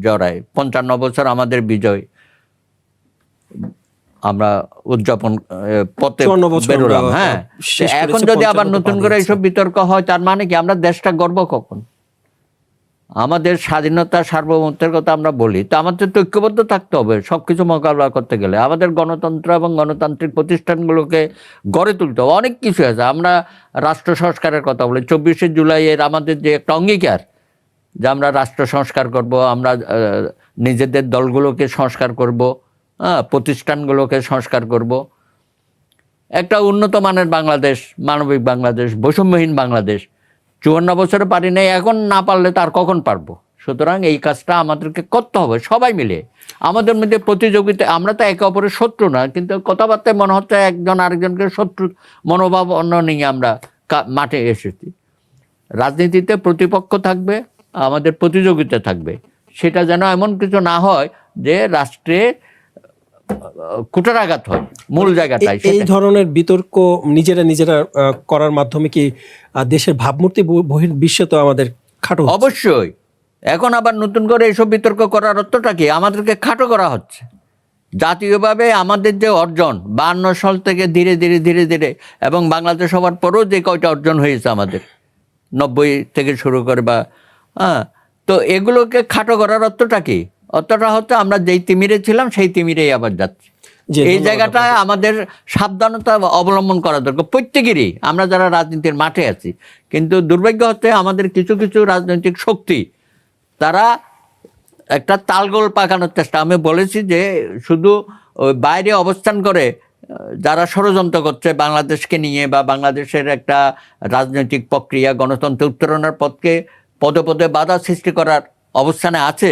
জড়াই, 55 বছর আমাদের বিজয় আমরা উদযাপন পথে বেরোলাম। হ্যাঁ, এখন যদি আবার নতুন করে এইসব বিতর্ক হয়, তার মানে কি আমরা দেশটা গর্ব কখন? আমাদের স্বাধীনতা সার্বভৌমত্বের কথা আমরা বলি, তো আমাদের তো ঐক্যবদ্ধ থাকতে হবে সবকিছু মোকাবিলা করতে গেলে। আমাদের গণতন্ত্র এবং গণতান্ত্রিক প্রতিষ্ঠানগুলোকে গড়ে তুলতে হবে। অনেক কিছু আছে। আমরা রাষ্ট্র সংস্কারের কথা বলি, 24শে জুলাইয়ের আমাদের যে একটা অঙ্গীকার যে আমরা রাষ্ট্র সংস্কার করব, আমরা নিজেদের দলগুলোকে সংস্কার করব, প্রতিষ্ঠানগুলোকে সংস্কার করব, একটা উন্নত মানের বাংলাদেশ, মানবিক বাংলাদেশ, বৈষম্যহীন বাংলাদেশ। 54 বছরে পারি নাই, এখন না পারলে তার কখন পারবো? সুতরাং এই কাজটা আমাদেরকে করতে হবে সবাই মিলে। আমাদের মধ্যে প্রতিযোগিতা, আমরা তো একে অপরের শত্রু না, কিন্তু কথাবার্তায় মনে হচ্ছে একজন আরেকজনকে শত্রু মনোভাব অন্য নিয়ে আমরা মাঠে এসেছি। রাজনীতিতে প্রতিপক্ষ থাকবে, আমাদের প্রতিযোগিতা থাকবে, সেটা যেন এমন কিছু না হয় যে রাষ্ট্রে কুটারাঘাত হয় মূল জায়গাটাই। এই ধরনের বিতর্ক নিজেরা করার মাধ্যমে কি দেশের ভাবমূর্তি বহির্বিশ্বে তো আমাদের খাটো? অবশ্যই। এখন আবার নতুন করে এইসব বিতর্ক করার অর্থটা কি? আমাদেরকে খাটো করা হচ্ছে। জাতীয়ভাবে আমাদের যে অর্জন 52 সাল থেকে ধীরে ধীরে এবং বাংলাদেশ হওয়ার পরেও যে কয়টা অর্জন হয়েছে আমাদের 90 থেকে শুরু করে, বা তো এগুলোকে খাটো করার অর্থটা কি? অর্থটা হচ্ছে আমরা যেই তিমিরে ছিলাম সেই তিমিরেই আবার যাচ্ছি। এই জায়গাটায় আমাদের সাবধানতা অবলম্বন করা দরকার প্রত্যেকেরই, আমরা যারা রাজনীতির মাঠে আছি। কিন্তু দুর্ভাগ্য হচ্ছে আমাদের কিছু রাজনৈতিক শক্তি তারা একটা তালগোল পাকানোর চেষ্টা। আমি বলেছি যে শুধু বাইরে অবস্থান করে যারা ষড়যন্ত্র করছে বাংলাদেশকে নিয়ে, বা বাংলাদেশের একটা রাজনৈতিক প্রক্রিয়া গণতন্ত্র উত্তরণের পথকে পদে পদে বাধা সৃষ্টি করার অবস্থানে আছে,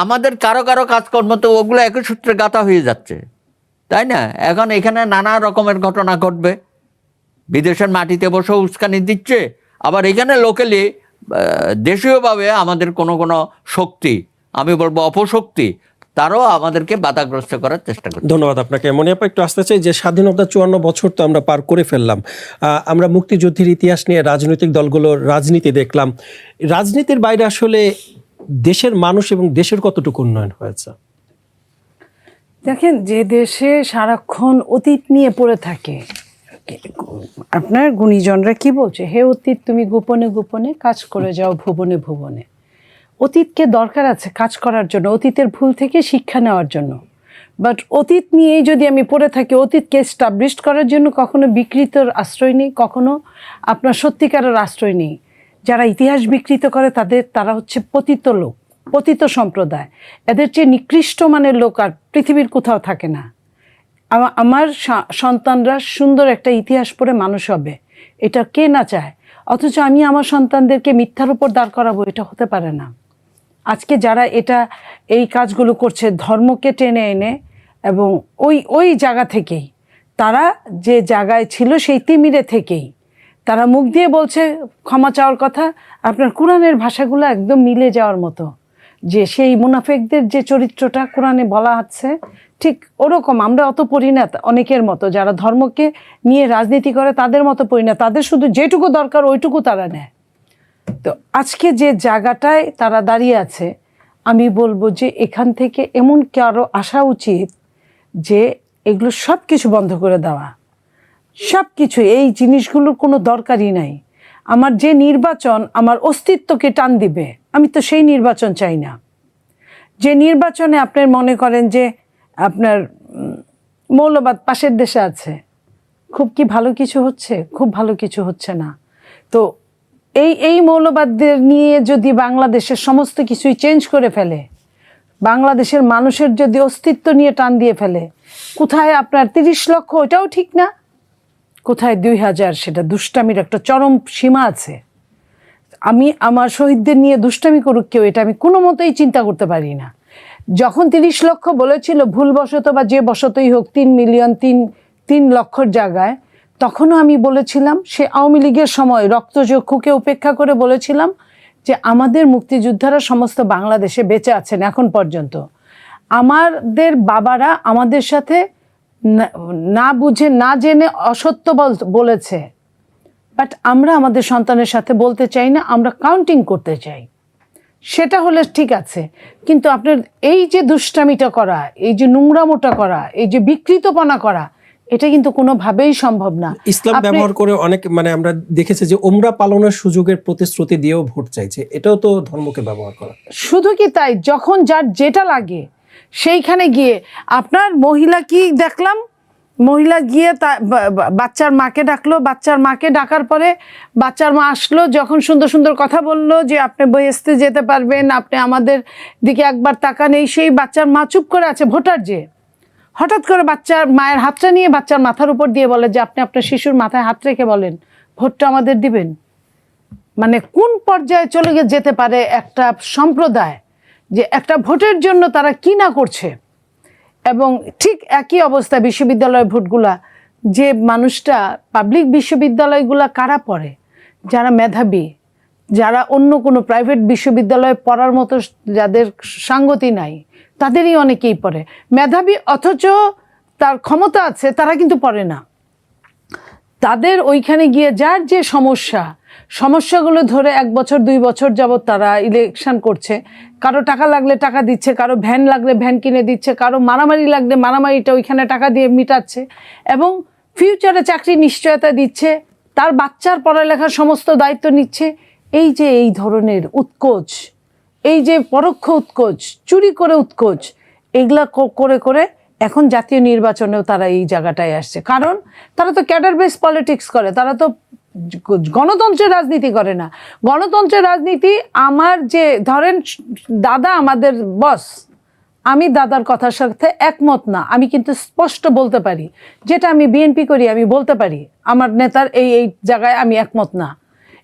আমাদের কারো কাজকর্ম তো ওগুলো একই সূত্রে গাঁথা হয়ে যাচ্ছে, তাই না? এখন এখানে নানা রকমের ঘটনা ঘটবে, বিদেশের মাটিতে বসে উস্কানি দিচ্ছে, আবার এখানে লোকালি দেশীয়ভাবে আমাদের কোনো শক্তি, আমি বলবো অপশক্তি, তারাও আমাদেরকে বাধাগ্রস্ত করার চেষ্টা করছে। ধন্যবাদ আপনাকে। মনে আপা, একটু আসতে চাই যে স্বাধীনতা 54 বছর তো আমরা পার করে ফেললাম, আমরা মুক্তিযুদ্ধের ইতিহাস নিয়ে রাজনৈতিক দলগুলোর রাজনীতি দেখলাম। রাজনীতির বাইরে আসলে দেশের মানুষ এবং দেশের কতটুকু উন্নয়ন হয়েছে? দেখেন, যে দেশে সারাক্ষণ অতীত নিয়ে পড়ে থাকে, আপনার গুণীজনরা কি বলছে, হে অতীত তুমি গোপনে গোপনে কাজ করে যাও ভুবনে ভুবনে। অতীতকে দরকার আছে কাজ করার জন্য, অতীতের ভুল থেকে শিক্ষা নেওয়ার জন্য। বাট অতীত নিয়েই যদি আমি পড়ে থাকি, অতীতকে এস্টাবলিশ করার জন্য কখনো বিকৃতর আশ্রয় নেই, কখনো আপনার সত্যিকারের আশ্রয় নেই। যারা ইতিহাস বিকৃত করে তারা হচ্ছে পতিত লোক, পতিত সম্প্রদায়। এদের চেয়ে নিকৃষ্ট মানের লোক আর পৃথিবীর কোথাও থাকে না। আমার সন্তানরা সুন্দর একটা ইতিহাস পড়ে মানুষ হবে, এটা কে না চায়? অথচ আমি আমার সন্তানদেরকে মিথ্যার উপর দাঁড় করাবো, এটা হতে পারে না। আজকে যারা এই কাজগুলো করছে, ধর্মকে টেনে এনে, এবং ওই জায়গা থেকেই তারা যে জায়গায় ছিল সেই তিমিরে থেকেই তারা মুখ দিয়ে বলছে ক্ষমা চাওয়ার কথা। আপনার কোরআনের ভাষাগুলো একদম মিলে যাওয়ার মতো, যে সেই মুনাফেকদের যে চরিত্রটা কোরআনে বলা আছে ঠিক ওরকম আমরা অত পড়ি না অনেকের মতো, যারা ধর্মকে নিয়ে রাজনীতি করে তাদের মতো পড়ি না, তাদের শুধু যেটুকু দরকার ওইটুকু তারা নেয়। তো আজকে যে জায়গাটায় তারা দাঁড়িয়ে আছে, আমি বলবো যে এখান থেকে এমন কারো আসা উচিত যে এগুলো সব কিছু বন্ধ করে দেওয়া, সব কিছু, এই জিনিসগুলোর কোনো দরকারই নাই। আমার যে নির্বাচন আমার অস্তিত্বকে টান দিবে, আমি তো সেই নির্বাচন চাই না। যে নির্বাচনে আপনার মনে করেন যে আপনার মৌলবাদ পাশের দেশে আছে, খুব কি ভালো কিছু হচ্ছে? খুব ভালো কিছু হচ্ছে না। তো এই মৌলবাদদের নিয়ে যদি বাংলাদেশের সমস্ত কিছুই চেঞ্জ করে ফেলে, বাংলাদেশের মানুষের যদি অস্তিত্ব নিয়ে টান দিয়ে ফেলে, কোথায় আপনার 30 লক্ষ ওটাও ঠিক না, কোথায় 2000, সেটা দুষ্টামির একটা চরম সীমা আছে। আমি আমার শহীদদের নিয়ে দুষ্টামি করুক কেউ, এটা আমি কোনো মতেই চিন্তা করতে পারি না। যখন 30 লক্ষ বলেছিল ভুলবশত বা যে বশতই হোক 3 মিলিয়ন 3 লক্ষর জায়গায়, তখনও আমি বলেছিলাম, সে আওয়ামী লীগের সময় রক্তচক্ষুকে উপেক্ষা করে বলেছিলাম যে আমাদের মুক্তিযোদ্ধারা সমস্ত বাংলাদেশে বেঁচে আছেন এখন পর্যন্ত। আমাদের বাবারা আমাদের সাথে না বুঝে না জেনে অসত্য বলেছে, বাট আমরা আমাদের সন্তানের সাথে বলতে চাই না, আমরা কাউন্টিং করতে চাই। সেটা হলে ঠিক আছে, কিন্তু আপনার এই যে দুষ্টামিটা করা, এই যে নোংরামোটা করা, এই যে বিকৃতপনা করা, এটা কিন্তু কোনোভাবেই সম্ভব না। ইসলাম ব্যবহার করে অনেক, মানে আমরা দেখেছি যে উমরা পালনের সুযোগের প্রতিশ্রুতি দিয়েও ভোট চাইছে, এটাও তো ধর্মকে ব্যবহার করা। শুধু কি তাই, যখন যার যেটা লাগে সেইখানে গিয়ে আপনার মহিলা কি দেখলাম, মহিলা গিয়ে বাচ্চার মাকে ডাকলো, বাচ্চার মাকে ডাকার পরে বাচ্চার মা আসলো, যখন সুন্দর সুন্দর কথা বললো যে আপনি বেহেশতে যেতে পারবেন, আপনি আমাদের দিকে একবার তাকান, এই সেই বাচ্চার মা চুপ করে আছে। ভোটার যে হঠাৎ করে বাচ্চার মায়ের হাতটা নিয়ে বাচ্চার মাথার উপর দিয়ে বলে যে আপনি আপনার শিশুর মাথায় হাত রেখে বলেন ভোটটা আমাদের দিবেন। মানে কোন পর্যায়ে চলে যেতে পারে একটা সম্প্রদায়, যে একটা ভোটের জন্য তারা কি না করছে। এবং ঠিক একই অবস্থা বিশ্ববিদ্যালয়ের ভোটগুলা, যে মানুষটা পাবলিক বিশ্ববিদ্যালয়গুলা কারা পড়ে, যারা মেধাবী, যারা অন্য কোনো প্রাইভেট বিশ্ববিদ্যালয়ে পড়ার মতো যাদের সাঙ্গতি নাই, তাদেরই অনেকেই পড়ে। মেধাবী অথচ তার ক্ষমতা আছে, তারা কিন্তু পড়ে না। তাদের ওইখানে গিয়ে যার যে সমস্যাগুলো ধরে 1 বছর 2 বছর যাবত তারা ইলেকশন করছে, কারো টাকা লাগলে টাকা দিচ্ছে, কারো ভ্যান লাগলে ভ্যান কিনে দিচ্ছে, কারো মারামারি লাগলে মারামারিটা ওইখানে টাকা দিয়ে মিটাচ্ছে, এবং ফিউচারে চাকরি নিশ্চয়তা দিচ্ছে, তার বাচ্চার পড়ালেখার সমস্ত দায়িত্ব নিচ্ছে। এই যে এই ধরনের উৎকোচ, এই যে পরোক্ষ উৎকোচ, চুরি করে উৎকোচ, এগুলা করে করে এখন জাতীয় নির্বাচনেও তারা এই জায়গাটায় আসছে। কারণ তারা তো ক্যাডার বেস পলিটিক্স করে, তারা তো গণতন্ত্রের রাজনীতি করে না। গণতন্ত্রের রাজনীতি, আমার যে ধরেন দাদা আমাদের বস, আমি দাদার কথার সাথে একমত না, আমি কিন্তু স্পষ্ট বলতে পারি, যেটা আমি বিএনপি করি আমি বলতে পারি আমার নেতার এই জায়গায় আমি একমত না,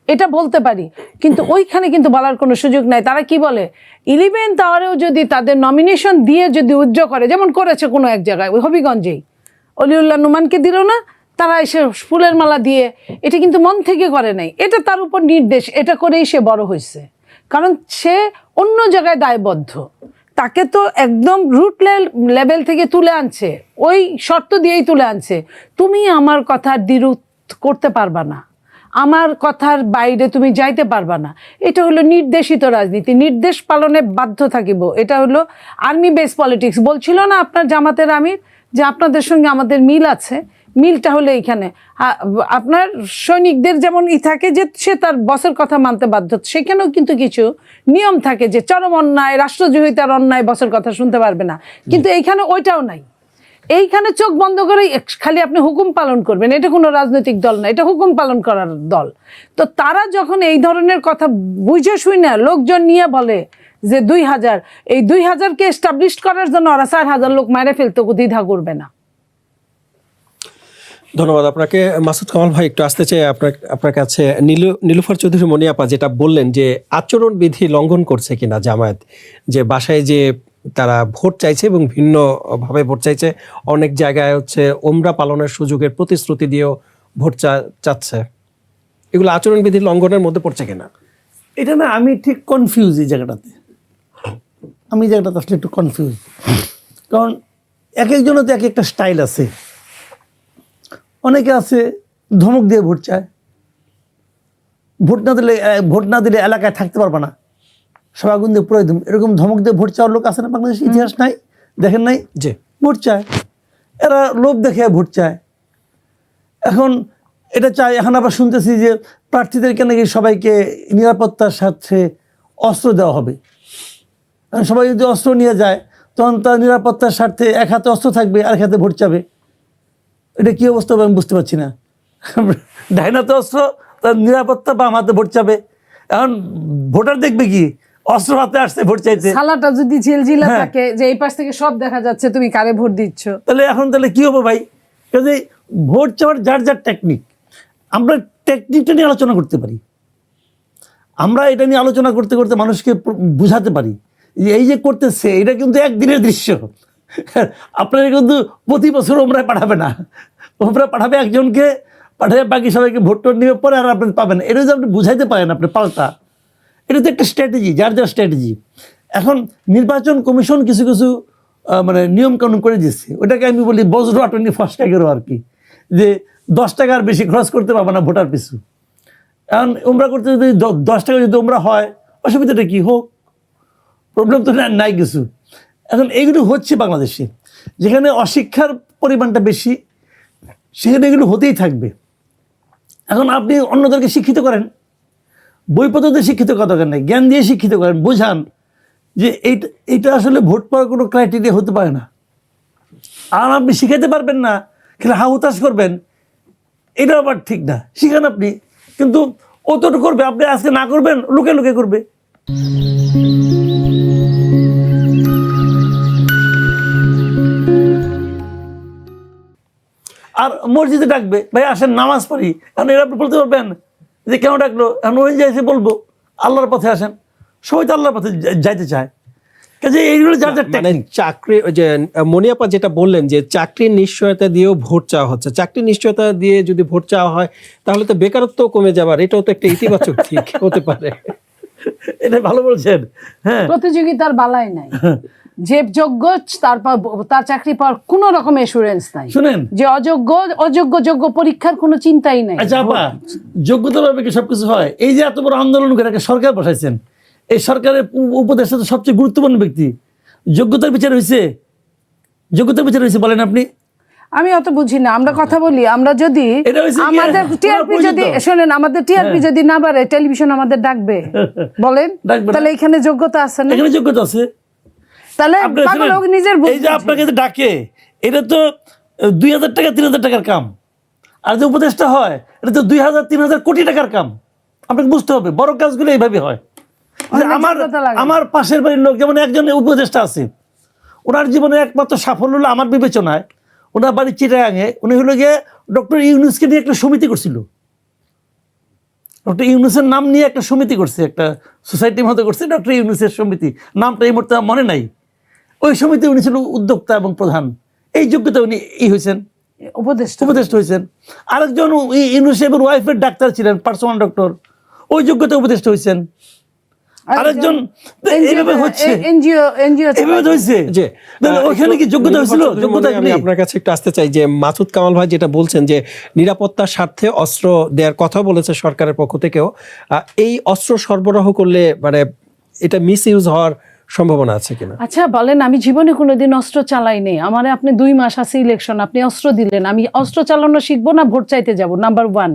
এটা বলতে পারি। কিন্তু ওইখানে কিন্তু বলার কোনো সুযোগ নাই। তারা কি বলে, 11th আওয়ারেও যদি তাদের নমিনেশন দিয়ে যদি উজ্জ্ব করে, যেমন করেছে কোনো এক জায়গায় ওই হবিগঞ্জেই অলিউল্লাহ নুমানকে দিল না, তারা এসে ফুলের মালা দিয়ে, এটা কিন্তু মন থেকে করে নাই, এটা তার উপর নির্দেশ, এটা করেই সে বড় হয়েছে। কারণ সে অন্য জায়গায় দায়বদ্ধ, তাকে তো একদম রুট লেভেল থেকে তুলে আনছে, ওই শর্ত দিয়েই তুলে আনছে, তুমি আমার কথার দ্বিরুক্ত করতে পারবা না, আমার কথার বাইরে তুমি যাইতে পারবা না। এটা হলো নির্দেশিত রাজনীতি, নির্দেশ পালনে বাধ্য থাকিব। এটা হলো আর্মি বেস পলিটিক্স। বলছিল না আপনার জামাতের আমির যে আপনাদের সঙ্গে আমাদের মিল আছে, মিলটা হলো এইখানে আপনার সৈনিকদের যেমন থাকে যে সে তার বসের কথা মানতে বাধ্য, সেখানেও কিন্তু কিছু নিয়ম থাকে যে চরম অন্যায়, রাষ্ট্রদ্রোহিতার অন্যায় বসের কথা শুনতে পারবে না, কিন্তু এইখানে ওইটাও নাই। এইখানে চোখ বন্ধ করে খালি আপনি হুকুম পালন করবেন, এটা কোনো রাজনৈতিক দল না, এটা হুকুম পালন করার দল। তো তারা যখন এই ধরনের কথা বুঝে শুই না লোকজন নিয়ে বলে যে 2000, এই 2000কে এস্টাবলিশ করার জন্য ওরা 4000 লোক মারে ফেলতে দ্বিধা করবে না। ধন্যবাদ আপনাকে মাসুদ কামাল ভাই। একটু আসতে চাই আপনার কাছে, নীলুফার চৌধুরী মনি আপা যেটা বললেন যে আচরণবিধি লঙ্ঘন করছে কিনা জামায়াত, যে বাসায় যে তারা ভোট চাইছে এবং ভিন্নভাবে ভোট চাইছে, অনেক জায়গায় হচ্ছে ওমরা পালনের সুযোগের প্রতিশ্রুতি দিয়েও ভোট চাচ্ছে, এগুলো আচরণবিধি লঙ্ঘনের মধ্যে পড়ছে কিনা? এটা না, আমি ঠিক কনফিউজ এই জায়গাটাতে। আমি জায়গাটা আসলে একটু কনফিউজ, কারণ এক একজনের তো এক একটা স্টাইল আছে। অনেকে আছে ধমক দিয়ে ভোট চায়, ভোট না দিলে এলাকায় থাকতে পারবে না, সবাগুন দিয়ে পুরো একদম এরকম ধমক দিয়ে ভোট চাওয়ার লোক আছে না বাংলাদেশের ইতিহাস নাই, দেখেন নাই? জি, ভোট চায়, এরা লোভ দেখে ভোট চায়। এখন এটা চায়, এখন আবার শুনতেছি যে প্রার্থীদেরকে নাকি সবাইকে নিরাপত্তার সাথে অস্ত্র দেওয়া হবে। সবাই যদি অস্ত্র নিয়ে যায় তখন তার নিরাপত্তার স্বার্থে এক হাতে অস্ত্র থাকবে আর এক হাতে ভোট চাবে। এটা কী অবস্থা হবে আমি বুঝতে পারছি না। ডাইন হাতে অস্ত্র, তার নিরাপত্তা, বাম হাতে ভোট চাবে। এখন ভোটার দেখবে কি অস্ত্র হাতে আসছে ভোট চাইতে। সালাটা যদি ঝিলঝিলা থাকে যে এই পাশ থেকে সব দেখা যাচ্ছে তুমি কারে ভোট দিচ্ছ, তাহলে কি হবে ভাই? কাজে ভোট চাওয়ার যার যার টেকনিক, আমরা টেকনিকটা নিয়ে আলোচনা করতে পারি। আমরা এটা নিয়ে আলোচনা করতে করতে মানুষকে বুঝাতে পারি যে এই যে করতেছে এটা কিন্তু একদিনের দৃশ্য। আপনারা কিন্তু প্রতি বছর ওমরা পাঠাবে না, ওমরা পাঠাবে একজনকে, পাঠিয়ে বাকি সবাইকে ভোট টোট নিয়ে পরে আর আপনি পাবেন। এটা যদি আপনি বুঝাইতে পারেন আপনি পাল্টা, এটা তো একটা স্ট্র্যাটেজি, যার যার স্ট্র্যাটেজি। এখন নির্বাচন কমিশন কিছু কিছু মানে নিয়মকানুন করে দিচ্ছে, ওটাকে আমি বলি বজ্র 21 টাকারও আর কি, যে 10 টাকার বেশি খরচ করতে পারবে না ভোটার পিছু। এখন উমরা করতে যদি 10 টাকা যদি উমরা হয়, অসুবিধাটা কি? হোক, প্রবলেম তো নাই কিছু। এখন এইগুলো হচ্ছে বাংলাদেশে, যেখানে অশিক্ষার পরিমাণটা বেশি সেখানে এগুলো হতেই থাকবে। এখন আপনি অন্যদেরকে শিক্ষিত করেন, বই পদ্ধতিতে শিক্ষিত করা দরকার নেই, জ্ঞান দিয়ে শিক্ষিত করেন, বোঝান যে এইটা আসলে ভোট পাওয়ার কোনো ক্রাইটেরিয়া হতে পারে না। আর আপনি শিখাইতে পারবেন না, খেলে হাহুতাশ করবেন, এটা আবার ঠিক না। শিখান আপনি, কিন্তু ও তো করবে, আপনি আজকে না করবেন লুকে লুকে করবে। আর মসজিদে ডাকবে, ভাই আসেন নামাজ পড়ি, কারণ এরা আপনি বলতে পারবেন যে কেন ডাকলো, এখন ওই যাইছে বলবো আল্লাহর পথে আসেন, সবাই তো আল্লাহর পথে যাইতে চায়। কাজে এইগুলো যার যার মানে চাকরি, যে মনিয়াপা যেটা বললেন যে চাকরির নিশ্চয়তা দিয়েও ভোট চাওয়া হচ্ছে, চাকরির নিশ্চয়তা দিয়ে যদি ভোট চাওয়া হয় তাহলে তো বেকারত্ব কমে যাবার, এটাও তো একটা ইতিবাচক দিক হতে পারে। এটা ভালো বলছেন। হ্যাঁ, প্রতিযোগিতার বালাই নাই, যে যোগ্য তার চাকরি পাওয়ার কোনো রকম এসুরেন্স নাই। শুনেন, যে যোগ্য পরীক্ষার কোনো চিন্তাই নাই। আচ্ছা আপা, যোগ্যতা ভাবে কি সবকিছু হয়? এই যে এত বড় আন্দোলন করে একটা সরকার বসাইছেন, এই সরকারের উপদেষ্টা তো সবচেয়ে গুরুত্বপূর্ণ ব্যক্তি, যোগ্যতার বিচার হয়েছে? যোগ্যতার বিচার হয়েছে বলেন আপনি? আমি অত বুঝি না, আমরা কথা বলি, আমরা যদি আমাদের টিআরপি যদি শোনেন, আমাদের টিআরপি যদি না বাড়ে টেলিভিশন আমাদের ডাকবে বলেন? তাহলে এখানে যোগ্যতা আছে না? এখানে যোগ্যতা আছে, তাহলে পাগল হোক নিজের। এই যে আপনাকে ডাকে, এটা তো 2000 টাকা 3000 টাকার কাম, আর যে উপদেষ্টা হয় এটা তো 2000-3000 কোটি টাকার কাম। আপনাকে বুঝতে হবে বড় কাজগুলো এইভাবে হয়। আমার পাশের বাড়ির লোক, যেমন একজন উপদেষ্টা আছে, ওনার জীবনে একমাত্র সাফল্য হলো আমার বিবেচনায়, ওনার বাড়ি চিটাগাঙে, উনি হলো গিয়ে ডক্টর ইউনূসকে নিয়ে একটা সমিতি করছিল। ডক্টর ইউনূসের নাম নিয়ে একটা সমিতি করছে, একটা সোসাইটির মতো করছে, ডক্টর ইউনূসের সমিতি, নামটা এই মুহূর্তে মনে নাই। ওই সমিতি উনি ছিল উদ্যোক্তা এবং প্রধান, এই যোগ্যতা উনি হয়েছেন, উপদেষ্টা হয়েছেন। আরেকজন ইউনূসের ওয়াইফের ডাক্তার ছিলেন, পার্সোনাল ডক্টর, ওই যোগ্যতা উপদেষ্টা হয়েছেন। আরেকজন এইভাবে হচ্ছে, এইভাবে হয়েছে। যে ওইখানে কি যোগ্যতা হয়েছিল? যোগ্যতা আমি আপনার কাছে একটু আসতে চাই যে মাসুদ কামাল ভাই যেটা বলছেন যে নিরাপত্তার স্বার্থে অস্ত্র দেওয়ার কথা বলেছে সরকারের পক্ষ থেকেও, এই অস্ত্র সরবরাহ করলে মানে এটা মিস ইউজ হওয়ার সম্ভাবনা আছে কিনা? আচ্ছা বলেন, আমি জীবনে কোনোদিন অস্ত্র চালাইনি, আমারে আপনি 2 মাস আছে ইলেকশন, আপনি অস্ত্র দিলেন, আমি অস্ত্র চালানো শিখবো না ভোট চাইতে যাব? নাম্বার 1।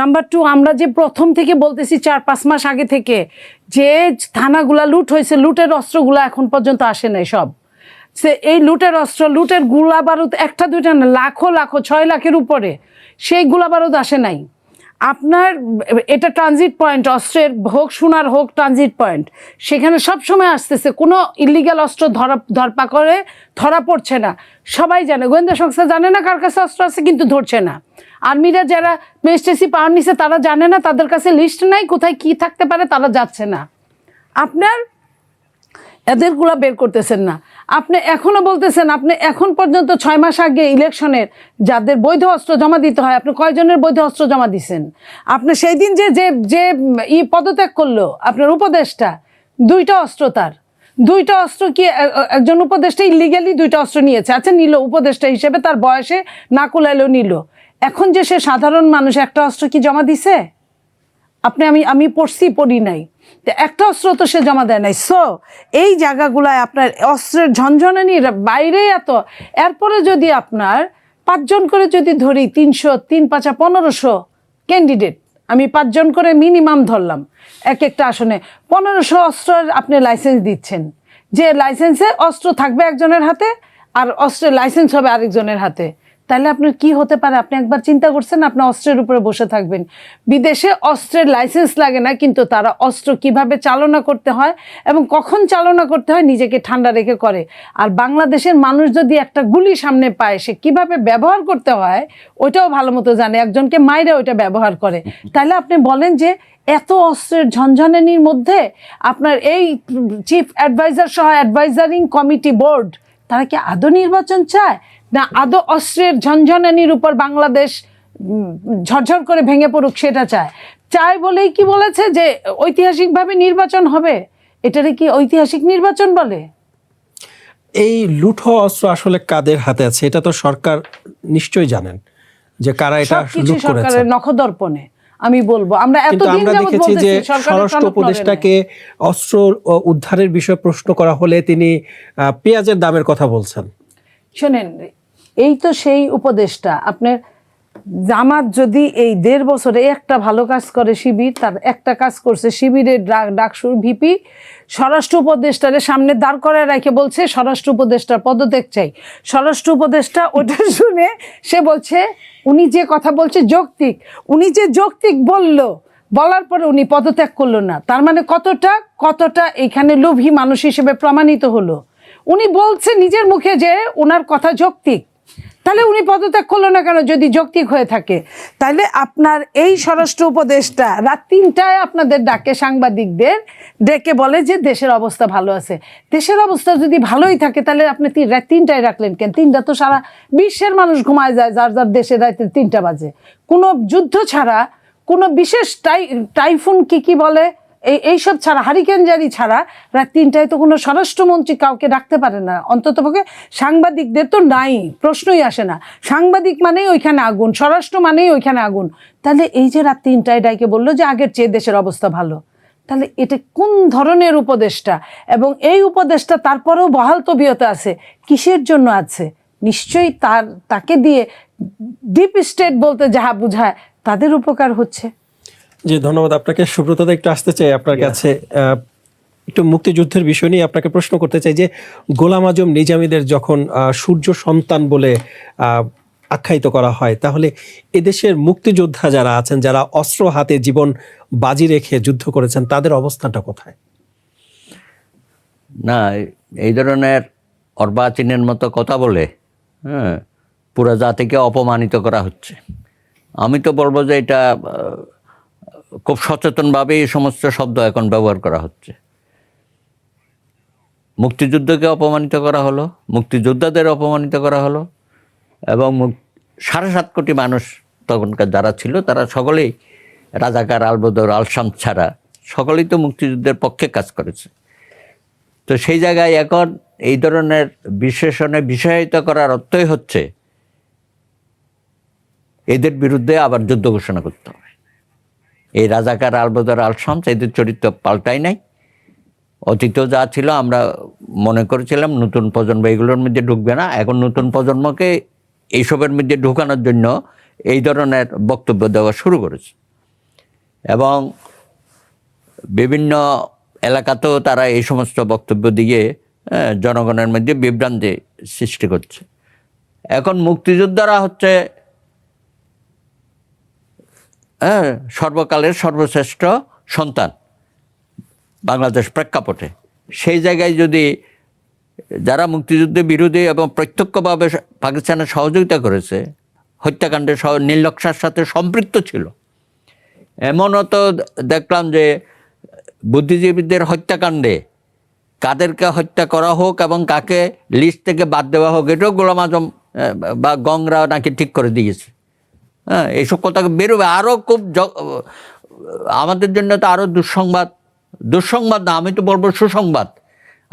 নাম্বার 2, আমরা যে প্রথম থেকে বলতেছি 4-5 মাস আগে থেকে যে থানাগুলা লুট হয়েছে, লুটের অস্ত্রগুলা এখন পর্যন্ত আসে নাই সব। সে এই লুটের অস্ত্র, লুটের গুলা বারুদ একটা দুইটা না, লাখো 6 লাখের উপরে সেই গুলা বারুদ আসে নাই। আপনার এটা ট্রানজিট পয়েন্ট, অস্ত্রের হোক, সোনার হোক, ট্রানজিট পয়েন্ট, সেখানে সব সময় আসতেছে, কোনো ইলিগাল অস্ত্র ধরা পড়ছে না। সবাই জানে, গোয়েন্দা সংস্থা জানে না কার কাছে অস্ত্র আছে, কিন্তু ধরছে না। আর্মিরা যারা ম্যাজিস্ট্রেসি পাওয়ার নিছে তারা জানে না, তাদের কাছে লিস্ট নাই, কোথায় কি থাকতে পারে তারা যাচ্ছে না। আপনার এদেরগুলা বের করতেছেন না। আপনি এখনো বলতেছেন, আপনি এখন পর্যন্ত 6 মাস আগে ইলেকশনের যাদের বৈধ অস্ত্র জমা দিতে হয়, আপনি কয়জনের বৈধ অস্ত্র জমা দিচ্ছেন? আপনি সেই দিন যে পদত্যাগ করলো আপনার উপদেষ্টা, 2টা অস্ত্র তার, দুইটা অস্ত্র কি একজন উপদেষ্টা ইলিগালি দুইটা অস্ত্র নিয়েছে? আচ্ছা, নিল উপদেষ্টা হিসেবে, তার বয়সে না কুলাইলেও নিল। এখন যে সে সাধারণ মানুষ, একটা অস্ত্র কি জমা দিছে? আমি পড়ি নাই, তো একটা অস্ত্র তো সে জমা দেয় নাই। সো এই জায়গাগুলায় আপনার অস্ত্রের ঝনঝনানির বাইরে এত, এরপরে যদি আপনার 5 জন করে যদি ধরি, 300, 3 5 1500 ক্যান্ডিডেট, আমি 5 জন করে মিনিমাম ধরলাম, এক একটা আসনে 1500 অস্ত্রের আপনি লাইসেন্স দিচ্ছেন, যে লাইসেন্সে অস্ত্র থাকবে একজনের হাতে আর অস্ত্রের লাইসেন্স হবে আরেকজনের হাতে। তাহলে আপনার কি হতে পারে? আপনি একবার চিন্তা করছেন আপনি অস্ত্রের উপরে বসে থাকবেন? বিদেশে অস্ত্রের লাইসেন্স লাগে না, কিন্তু তারা অস্ত্র কিভাবে চালনা করতে হয় এবং কখন চালনা করতে হয় নিজেকে ঠান্ডা রেখে করে। আর বাংলাদেশের মানুষ যদি একটা গুলি সামনে পায়, সে কিভাবে ব্যবহার করতে হয় ওইটাও ভালো মতো জানে, একজনকে মাইরে ওইটা ব্যবহার করে। তাহলে আপনি বলেন যে এত অস্ত্রের ঝনঝনানির মধ্যে আপনার এই চিফ অ্যাডভাইজার সহ অ্যাডভাইজারিং কমিটি বোর্ড, তারা কি আদৌ নির্বাচন চায়, না আদৌ অস্ত্রের ঝনঝনানির উপর বাংলাদেশ ঝরঝর করে ভেঙে পড়ুক সেটা চায় বলেই কি বলেছে যে ঐতিহাসিকভাবে নির্বাচন হবে? এটারে কি ঐতিহাসিক নির্বাচন বলে? এই লুঠো অস্ত্র আসলে কাদের হাতে আছে এটা তো সরকার নিশ্চয়ই জানেন, যে কারা এটা লুট করেছে। সরকারের নখদর্পণে আমি বলবো, আমরা এতদিন আমরা দেখেছি যে স্বরাষ্ট্র উপদেষ্টাকে অস্ত্র উদ্ধারের বিষয়ে প্রশ্ন করা হলে তিনি পেঁয়াজের দামের কথা বলছেন। শোনেন, এই তো সেই উপদেষ্টা। আপনার জামাত যদি এই 1.5 বছরে একটা ভালো কাজ করে, শিবির তার একটা কাজ করছে, শিবিরের ডাকসুর ভিপি স্বরাষ্ট্র উপদেষ্টারে সামনে দাঁড় করায় রেখে বলছে স্বরাষ্ট্র উপদেষ্টার পদত্যাগ চাই। স্বরাষ্ট্র উপদেষ্টা ওটা শুনে সে বলছে উনি যে কথা বলছে যৌক্তিক, উনি যে যৌক্তিক বলার পরে উনি পদত্যাগ করলো না। তার মানে কতটা এখানে লোভী মানুষ হিসেবে প্রমাণিত হলো। উনি বলছে নিজের মুখে যে ওনার কথা যৌক্তিক, তাহলে উনি পদত্যাগ করলো না কেন যদি যৌক্তিক হয়ে থাকে? তাহলে আপনার এই স্বরাষ্ট্র উপদেষ্টা রাত 3টায় আপনাদের ডাকে, সাংবাদিকদের ডেকে বলে যে দেশের অবস্থা ভালো আছে। দেশের অবস্থা যদি ভালোই থাকে তাহলে আপনি রাত 3টায় রাখলেন কেন? 3টা তো সারা বিশ্বের মানুষ ঘুমায় যায়, যার যার দেশে রাতে 3টা বাজে। কোনো যুদ্ধ ছাড়া, কোনো বিশেষ টাইফুন কি বলে এইসব ছাড়া, হারিকেন জারি ছাড়া রাত 3টায় তো কোনো স্বরাষ্ট্রমন্ত্রী কাউকে ডাকতে পারে না। অন্ততপক্ষে সাংবাদিকদের তো নাই, প্রশ্নই আসে না। সাংবাদিক মানেই ওইখানে আগুন, স্বরাষ্ট্র মানেই ওইখানে আগুন। তাহলে এই যে রাত 3টায় ডাকে বললো যে আগের চেয়ে দেশের অবস্থা ভালো, তাহলে এটা কোন ধরনের উপদেষ্টা? এবং এই উপদেষ্টা তারপরেও বহাল তবিয়তে আছে, কিসের জন্য আছে? নিশ্চয়ই তাকে দিয়ে ডিপ স্টেট বলতে যাহা বুঝায় তাদের উপকার হচ্ছে। জি, ধন্যবাদ আপনাকে। সুব্রতদা, একটু আসতে চাই আপনার কাছে, একটু মুক্তিযুদ্ধের বিষয় নিয়ে আপনাকে প্রশ্ন করতে চাই যে গোলাম আজম নিজামীদের যখন সূর্য সন্তান বলে আখ্যায়িত করা হয়, তাহলে এদেশের মুক্তিযোদ্ধা যারা আছেন, যারা অস্ত্র হাতে জীবন বাজি রেখে যুদ্ধ করেছেন, তাদের অবস্থানটা কোথায়? না, এই ধরনের অর্বাচীনের মতো কথা বলে পুরো জাতিকে অপমানিত করা হচ্ছে। আমি তো বলবো যে এটা খুব সচেতনভাবে এই সমস্ত শব্দ এখন ব্যবহার করা হচ্ছে। মুক্তিযুদ্ধকে অপমানিত করা হলো, মুক্তিযোদ্ধাদের অপমানিত করা হলো, এবং 7.5 কোটি মানুষ তখনকার যারা ছিল তারা সকলেই রাজাকার, আলবদর, আলশাম ছাড়া সকলেই তো মুক্তিযুদ্ধের পক্ষে কাজ করেছে। তো সেই জায়গায় এখন এই ধরনের বিশেষণে বিষয়ায়িত করার অর্থই হচ্ছে এদের বিরুদ্ধে আবার যুদ্ধ ঘোষণা করতে হবে। এই রাজাকার, আলবদর, আলশাম এদের চরিত্র পাল্টাই নাই। অতীতেও যা ছিল আমরা মনে করেছিলাম নতুন প্রজন্ম এগুলোর মধ্যে ঢুকবে না, এখন নতুন প্রজন্মকে এইসবের মধ্যে ঢুকানোর জন্য এই ধরনের বক্তব্য দেওয়া শুরু করেছে, এবং বিভিন্ন এলাকাতেও তারা এই সমস্ত বক্তব্য দিয়ে জনগণের মধ্যে বিভ্রান্তি সৃষ্টি করছে। এখন মুক্তিযোদ্ধারা হচ্ছে সর্বকালের সর্বশ্রেষ্ঠ সন্তান বাংলাদেশ প্রেক্ষাপটে। সেই জায়গায় যদি যারা মুক্তিযুদ্ধে বিরোধী এবং প্রত্যক্ষভাবে পাকিস্তানের সহযোগিতা করেছে, হত্যাকাণ্ডের নির্লক্ষার সাথে সম্পৃক্ত ছিল, এমনও তো দেখলাম যে বুদ্ধিজীবীদের হত্যাকাণ্ডে কাদেরকে হত্যা করা হোক এবং কাকে লিস্ট থেকে বাদ দেওয়া হোক, এটাও গোলাম আজম বা গংরা নাকি ঠিক করে দিয়েছে। এইসব কথা বেরোবে আরও খুব, আমাদের জন্য তো আরও দুঃসংবাদ না, আমি তো বলবো সুসংবাদ।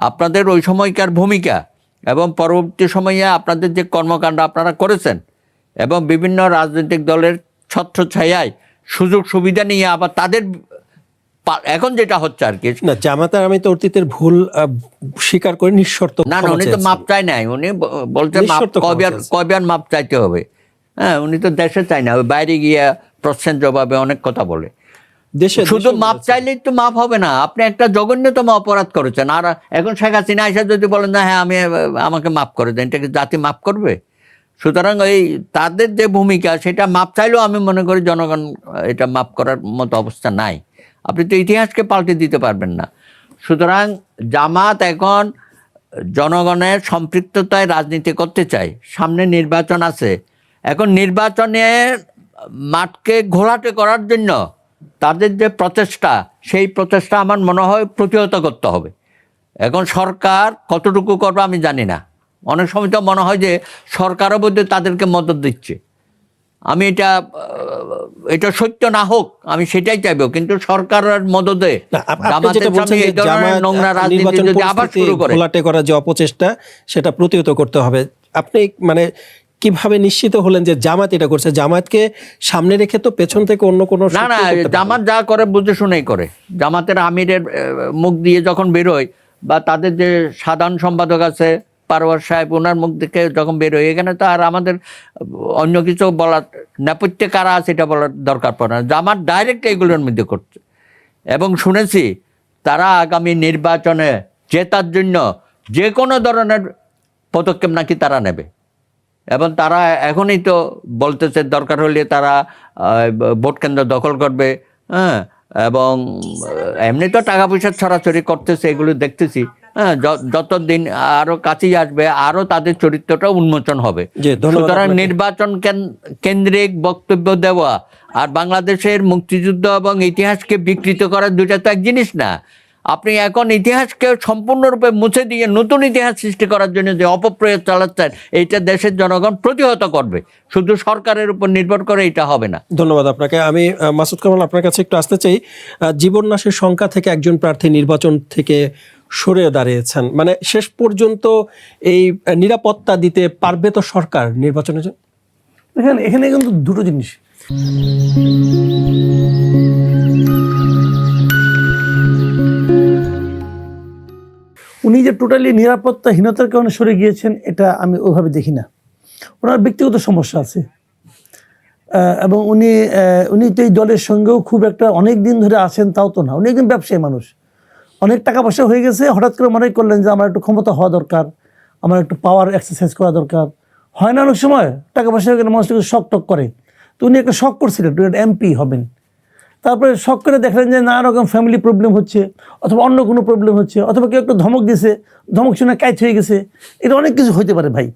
আপনাদের ওই সময়কার ভূমিকা এবং পরবর্তী সময়ে আপনাদের যে কর্মকাণ্ড আপনারা করেছেন এবং বিভিন্ন রাজনৈতিক দলের ছত্রছায়ায় সুযোগ সুবিধা নিয়ে আবার তাদের এখন যেটা হচ্ছে আর কি না, জামাতার আমি তো অতীতের ভুল স্বীকার করে নিঃশর্ত না উনি তো মাপ চায় নাই, উনি বলতে কয়বার মাপ চাইতে হবে। হ্যাঁ, উনি তো দেশে চায় না, ওই বাইরে গিয়ে প্রশ্নের জবাবে অনেক কথা বলে। শুধু মাপ চাইলেই তো মাপ হবে না, আপনি একটা জঘন্যতম অপরাধ করেছেন। আর এখন শেখ হাসিনা এসে যদি বলেন না হ্যাঁ আমাকে মাফ করে দেন, এটাকে জাতি মাফ করবে? সুতরাং এই তাদের যে ভূমিকা সেটা মাপ চাইলেও আমি মনে করি জনগণ এটা মাপ করার মতো অবস্থা নাই। আপনি তো ইতিহাসকে পাল্টে দিতে পারবেন না। সুতরাং জামাত এখন জনগণের সম্পৃক্ততায় রাজনীতি করতে চায়, সামনে নির্বাচন আছে। এখন নির্বাচনের মাঠকে ঘোলাটে করার জন্য তাদের যে প্রচেষ্টা, সেই প্রচেষ্টা আমার মনে হয় প্রতিহত করতে হবে। এখন সরকার কতটুকু করবে আমি জানি না, অনেক সময় তো মনে হয় যে সরকারও বোধহয় তাদেরকে মদত দিচ্ছে। আমি এটা সত্য না হোক, আমি সেটাই চাইবো, কিন্তু সরকারের মদতে এই ধরনের নোংরা রাজনীতি যদি আবার শুরু করে, ঘোলাটে করার যে অপচেষ্টা সেটা প্রতিহত করতে হবে। আপনি মানে কিভাবে নিশ্চিত হলেন যে জামাত এটা করছে? জামাতকে সামনে রেখে তো পেছন থেকে অন্য কোনো না জামাত যা করে বুঝে শুনেই করে। জামাতের আমিরের মুখ দিয়ে যখন বেরোয় বা তাদের যে সাধারণ সম্পাদক আছে পারওয়ার সাহেব, ওনার মুখ থেকে যখন বেরোয়, এখানে তো আর আমাদের অন্য কিছু বলার নেপথ্যে কারা আছে এটা বলার দরকার পড়ে না। জামাত ডাইরেক্ট এগুলোর মধ্যে করছে এবং শুনেছি তারা আগামী নির্বাচনে জেতার জন্য যে কোনো ধরনের পদক্ষেপ নাকি তারা নেবে। এবং তারা এখনই তো বলতেছে দরকার হলে তারা ভোট কেন্দ্র দখল করবে। হ্যাঁ, এবং এমনি তো টাকা পয়সা ছড়াছড়ি করতেছে, এগুলো দেখতেছি। হ্যাঁ, যতদিন আরো কাছেই আসবে আরো তাদের চরিত্রটা উন্মোচন হবে। সুতরাং নির্বাচন কেন্দ্রিক বক্তব্য দেওয়া আর বাংলাদেশের মুক্তিযুদ্ধ এবং ইতিহাসকে বিকৃত করা দুইটা তো এক জিনিস না। আপনি এখন ইতিহাসকে সম্পূর্ণরূপে মুছে দিয়ে নতুন ইতিহাস সৃষ্টি করার জন্য যে অপপ্রয়োগ চালাচ্ছেন, এইটা দেশের জনগণ প্রতিহত করবে। শুধু সরকারের উপর নির্ভর করে এটা হবে না। ধন্যবাদ আপনাকে। আমি মাসুদ কামাল আপনার কাছে একটু আসতে চাই। জীবন নাশের সংখ্যা থেকে একজন প্রার্থী নির্বাচন থেকে সরে দাঁড়িয়েছেন, মানে শেষ পর্যন্ত এই নিরাপত্তা দিতে পারবে তো সরকার নির্বাচনের জন্য? এখানে কিন্তু দুটো জিনিস। উনি যে টোটালি নিরাপত্তাহীনতার কারণে সরে গিয়েছেন এটা আমি ওইভাবে দেখি না। ওনার ব্যক্তিগত সমস্যা আছে এবং উনি তো এই দলের সঙ্গেও খুব একটা অনেক দিন ধরে আছেন তাও তো না। উনি একজন ব্যবসায়ী মানুষ, অনেক টাকা পয়সা হয়ে গেছে, হঠাৎ করে মনে করলেন যে আমার একটু ক্ষমতা হওয়া দরকার, আমার একটু পাওয়ার এক্সারসাইজ করা দরকার। হয় না অনেক সময় টাকা পয়সা হয়ে গেলে মানুষটাকে শখ টক করে, তো উনি একটা শখ করছিলেন এমপি হবেন। তারপরে শখ করে দেখলেন যে নানা রকম ফ্যামিলি প্রবলেম হচ্ছে, অথবা অন্য কোনো প্রবলেম হচ্ছে, অথবা কেউ একটা ধমক দিয়েছে, ধমক শুনে কাইট হয়ে গেছে। এটা অনেক কিছু হতে পারে ভাই।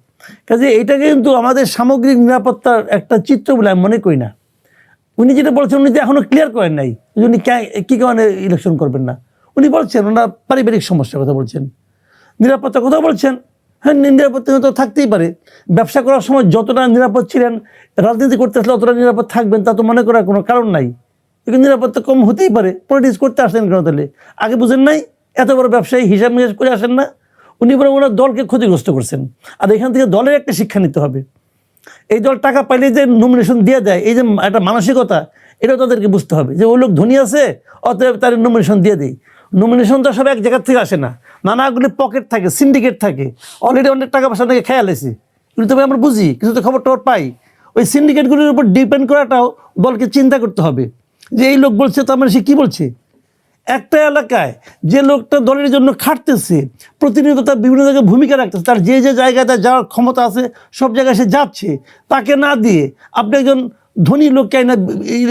কাজে এইটাকে কিন্তু আমাদের সামগ্রিক নিরাপত্তার একটা চিত্র বলে আমি মনে করি না। উনি যেটা বলছেন উনি তো এখনও ক্লিয়ার করেন নাই উনি কী কারণে ইলেকশন করবেন না। উনি বলছেন ওনার পারিবারিক সমস্যার কথা বলছেন, নিরাপত্তার কথা বলছেন। হ্যাঁ, নিরাপত্তা তো থাকতেই পারে। ব্যবসা করার সময় যতটা নিরাপদ ছিলেন, রাজনীতি করতে আসলে অতটা নিরাপদ থাকবেন তা তো মনে করার কোনো কারণ নাই। কিন্তু নিরাপত্তা কম হতেই পারে। পলিটিক্স করতে আসেন কেন তাহলে? আগে বুঝেন নাই? এত বড় ব্যবসায়ী হিসাব নিকাশ করে আসেন না? উনি বরং ওনার দলকে ক্ষতিগ্রস্ত করছেন। আর এখান থেকে দলের একটা শিক্ষা নিতে হবে। এই দল টাকা পাইলে যে নমিনেশন দিয়ে দেয়, এই যে একটা মানসিকতা, এটাও তাদেরকে বুঝতে হবে যে ওই লোক ধনী আছে অতএব তার নমিনেশন দিয়ে দেয়। নমিনেশন তো সব এক জায়গার থেকে আসে না, নানাগুলি পকেট থাকে, সিন্ডিকেট থাকে, অলরেডি অনেক টাকা পয়সা থেকে খেয়াল আছে। কিন্তু তবে আমরা বুঝি, কিছু তো খবর টবর পাই। ওই সিন্ডিকেটগুলির উপর ডিপেন্ড করাটাও দলকে চিন্তা করতে হবে যে এই লোক বলছে তার মানে সে কী বলছে। একটা এলাকায় যে লোকটা দলের জন্য খাটতেছে, প্রতিনিয়ত তার বিভিন্ন জায়গায় ভূমিকা রাখতেছে, তার যে যে জায়গায় তার যাওয়ার ক্ষমতা আছে সব জায়গায় সে যাচ্ছে, তাকে না দিয়ে আপনি একজন ধনী লোককে না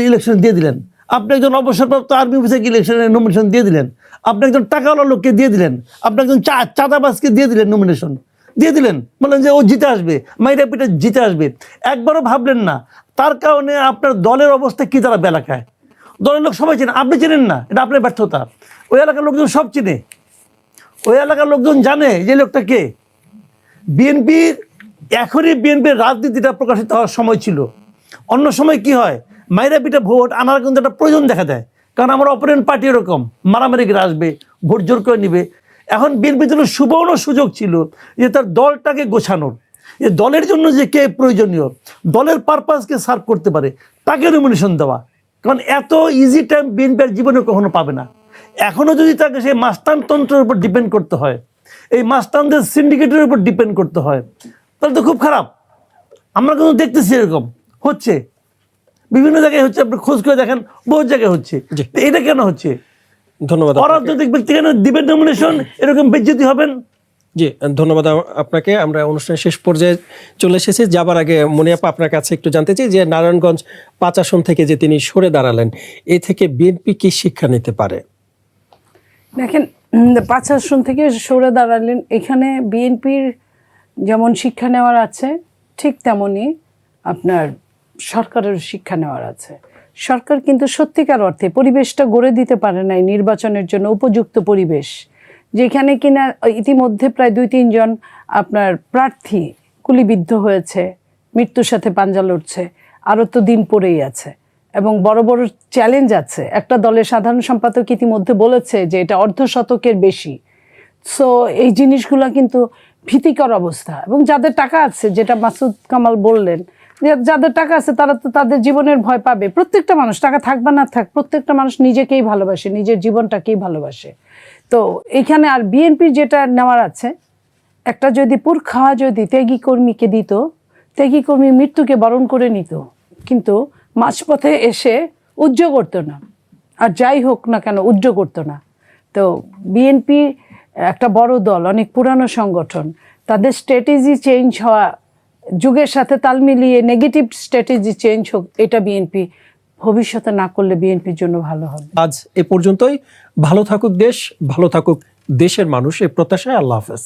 ইলেকশন দিয়ে দিলেন, আপনি একজন অবসরপ্রাপ্ত আর্মি অফিসারকে ইলেকশনের নমিনেশন দিয়ে দিলেন, আপনি একজন টাকাওয়ালা লোককে দিয়ে দিলেন, আপনি একজন চাঁদাবাজকে দিয়ে দিলেন নমিনেশন দিয়ে দিলেন, বললেন যে ও জিতে আসবে, মাইরা পিঠে জিতে আসবে। একবারও ভাবলেন না তার কারণে আপনার দলের অবস্থা কী দাঁড়াবে এলাকায়। দলের লোক সবাই চেনে, আপনি চেনেন না, এটা আপনার ব্যর্থতা। ওই এলাকার লোকজন সব চেনে, ওই এলাকার লোকজন জানে যে লোকটা কে। বিএনপির এখনই বিএনপির রাজনীতিটা প্রকাশিত হওয়ার সময় ছিল। অন্য সময় কি হয়, মাইরা পিঠা ভোট আনার কিন্তু একটা প্রয়োজন দেখা দেয়, কারণ আমার অপোনেন্ট পার্টি এরকম মারামারি করে আসবে, ভোট জোর করে নিবে। এখন বিএনপির জন্য সুবর্ণ সুযোগ ছিল যে তার দলটাকে গোছানোর, যে দলের জন্য যে কে প্রয়োজনীয়, দলের পারপাসকে সার্ভ করতে পারে তাকে নমিনেশন দেওয়া। কারণ এত ইজি টাইম বিএনপির জীবনে কখনো পাবে না। এখনও যদি তাকে সেই মাস্তানতন্ত্রের উপর ডিপেন্ড করতে হয়, এই মাস্তানদের সিন্ডিকেটের উপর ডিপেন্ড করতে হয়, তাহলে তো খুব খারাপ। আমরা কিন্তু দেখতেছি এরকম হচ্ছে, বিভিন্ন জায়গায় হচ্ছে, আপনি খোঁজ করে দেখেন বহু জায়গায় হচ্ছে। এটা কেন হচ্ছে? ধন্যবাদ। অরাজনৈতিক ব্যক্তি কেন দিবেন নমিনেশন, এরকম বেজ্জতি হবেন? জি, ধন্যবাদ আপনাকে। আমরা অনুষ্ঠানের শেষ পর্যায়ে চলে এসেছি। যাবার আগে মনিয়াপা আপনার কাছে একটু জানতে চাই যে নারায়ণগঞ্জ 5 আসন থেকে যে তিনি সরে দাঁড়ালেন, এ থেকে বিএনপি কি শিক্ষা নিতে পারে? দেখেন, 5 আসন থেকে সরে দাঁড়ালেন, এখানে বিএনপির যেমন শিক্ষা নেওয়ার আছে, ঠিক তেমনি আপনার সরকারের শিক্ষা নেওয়ার আছে। সরকার কিন্তু সত্যিকার অর্থে পরিবেশটা গড়ে দিতে পারে নাই নির্বাচনের জন্য উপযুক্ত পরিবেশ, যেখানে কিনা ইতিমধ্যে প্রায় 2-3 জন আপনার প্রার্থী গুলিবিদ্ধ হয়েছে, মৃত্যুর সাথে পাঞ্জা লড়ছে, আরও তো দিন পড়েই আছে এবং বড় বড় চ্যালেঞ্জ আছে। একটা দলের সাধারণ সম্পাদক ইতিমধ্যে বলেছে যে এটা অর্ধশতকের বেশি। সো এই জিনিসগুলো কিন্তু ভীতিকর অবস্থা। এবং যাদের টাকা আছে, যেটা মাসুদ কামাল বললেন, যাদের টাকা আছে তারা তো তাদের জীবনের ভয় পাবে। প্রত্যেকটা মানুষ, টাকা থাক বা না থাক, প্রত্যেকটা মানুষ নিজেকেই ভালোবাসে, নিজের জীবনটাকেই ভালোবাসে। তো এখানে আর বিএনপির যেটা নেওয়ার আছে, একটা যদি পুরখাওয়া যদি ত্যাগী কর্মীকে দিত, ত্যাগী কর্মী মৃত্যুকে বরণ করে নিত, কিন্তু মাঝপথে এসে উজ্জ করতো না, আর যাই হোক না কেন উজ্জ করতো না। তো বিএনপি একটা বড় দল, অনেক পুরানো সংগঠন, তাদের স্ট্র্যাটেজি চেঞ্জ হওয়া, যুগের সাথে তাল মিলিয়ে নেগেটিভ স্ট্র্যাটেজি চেঞ্জ হোক, এটা বিএনপি ভবিষ্যতে না করলে বিএনপির জন্য ভালো হবে। আজ এ পর্যন্তই। ভালো থাকুক দেশ, ভালো থাকুক দেশের মানুষ, এই প্রত্যাশায় আল্লাহ হাফেজ।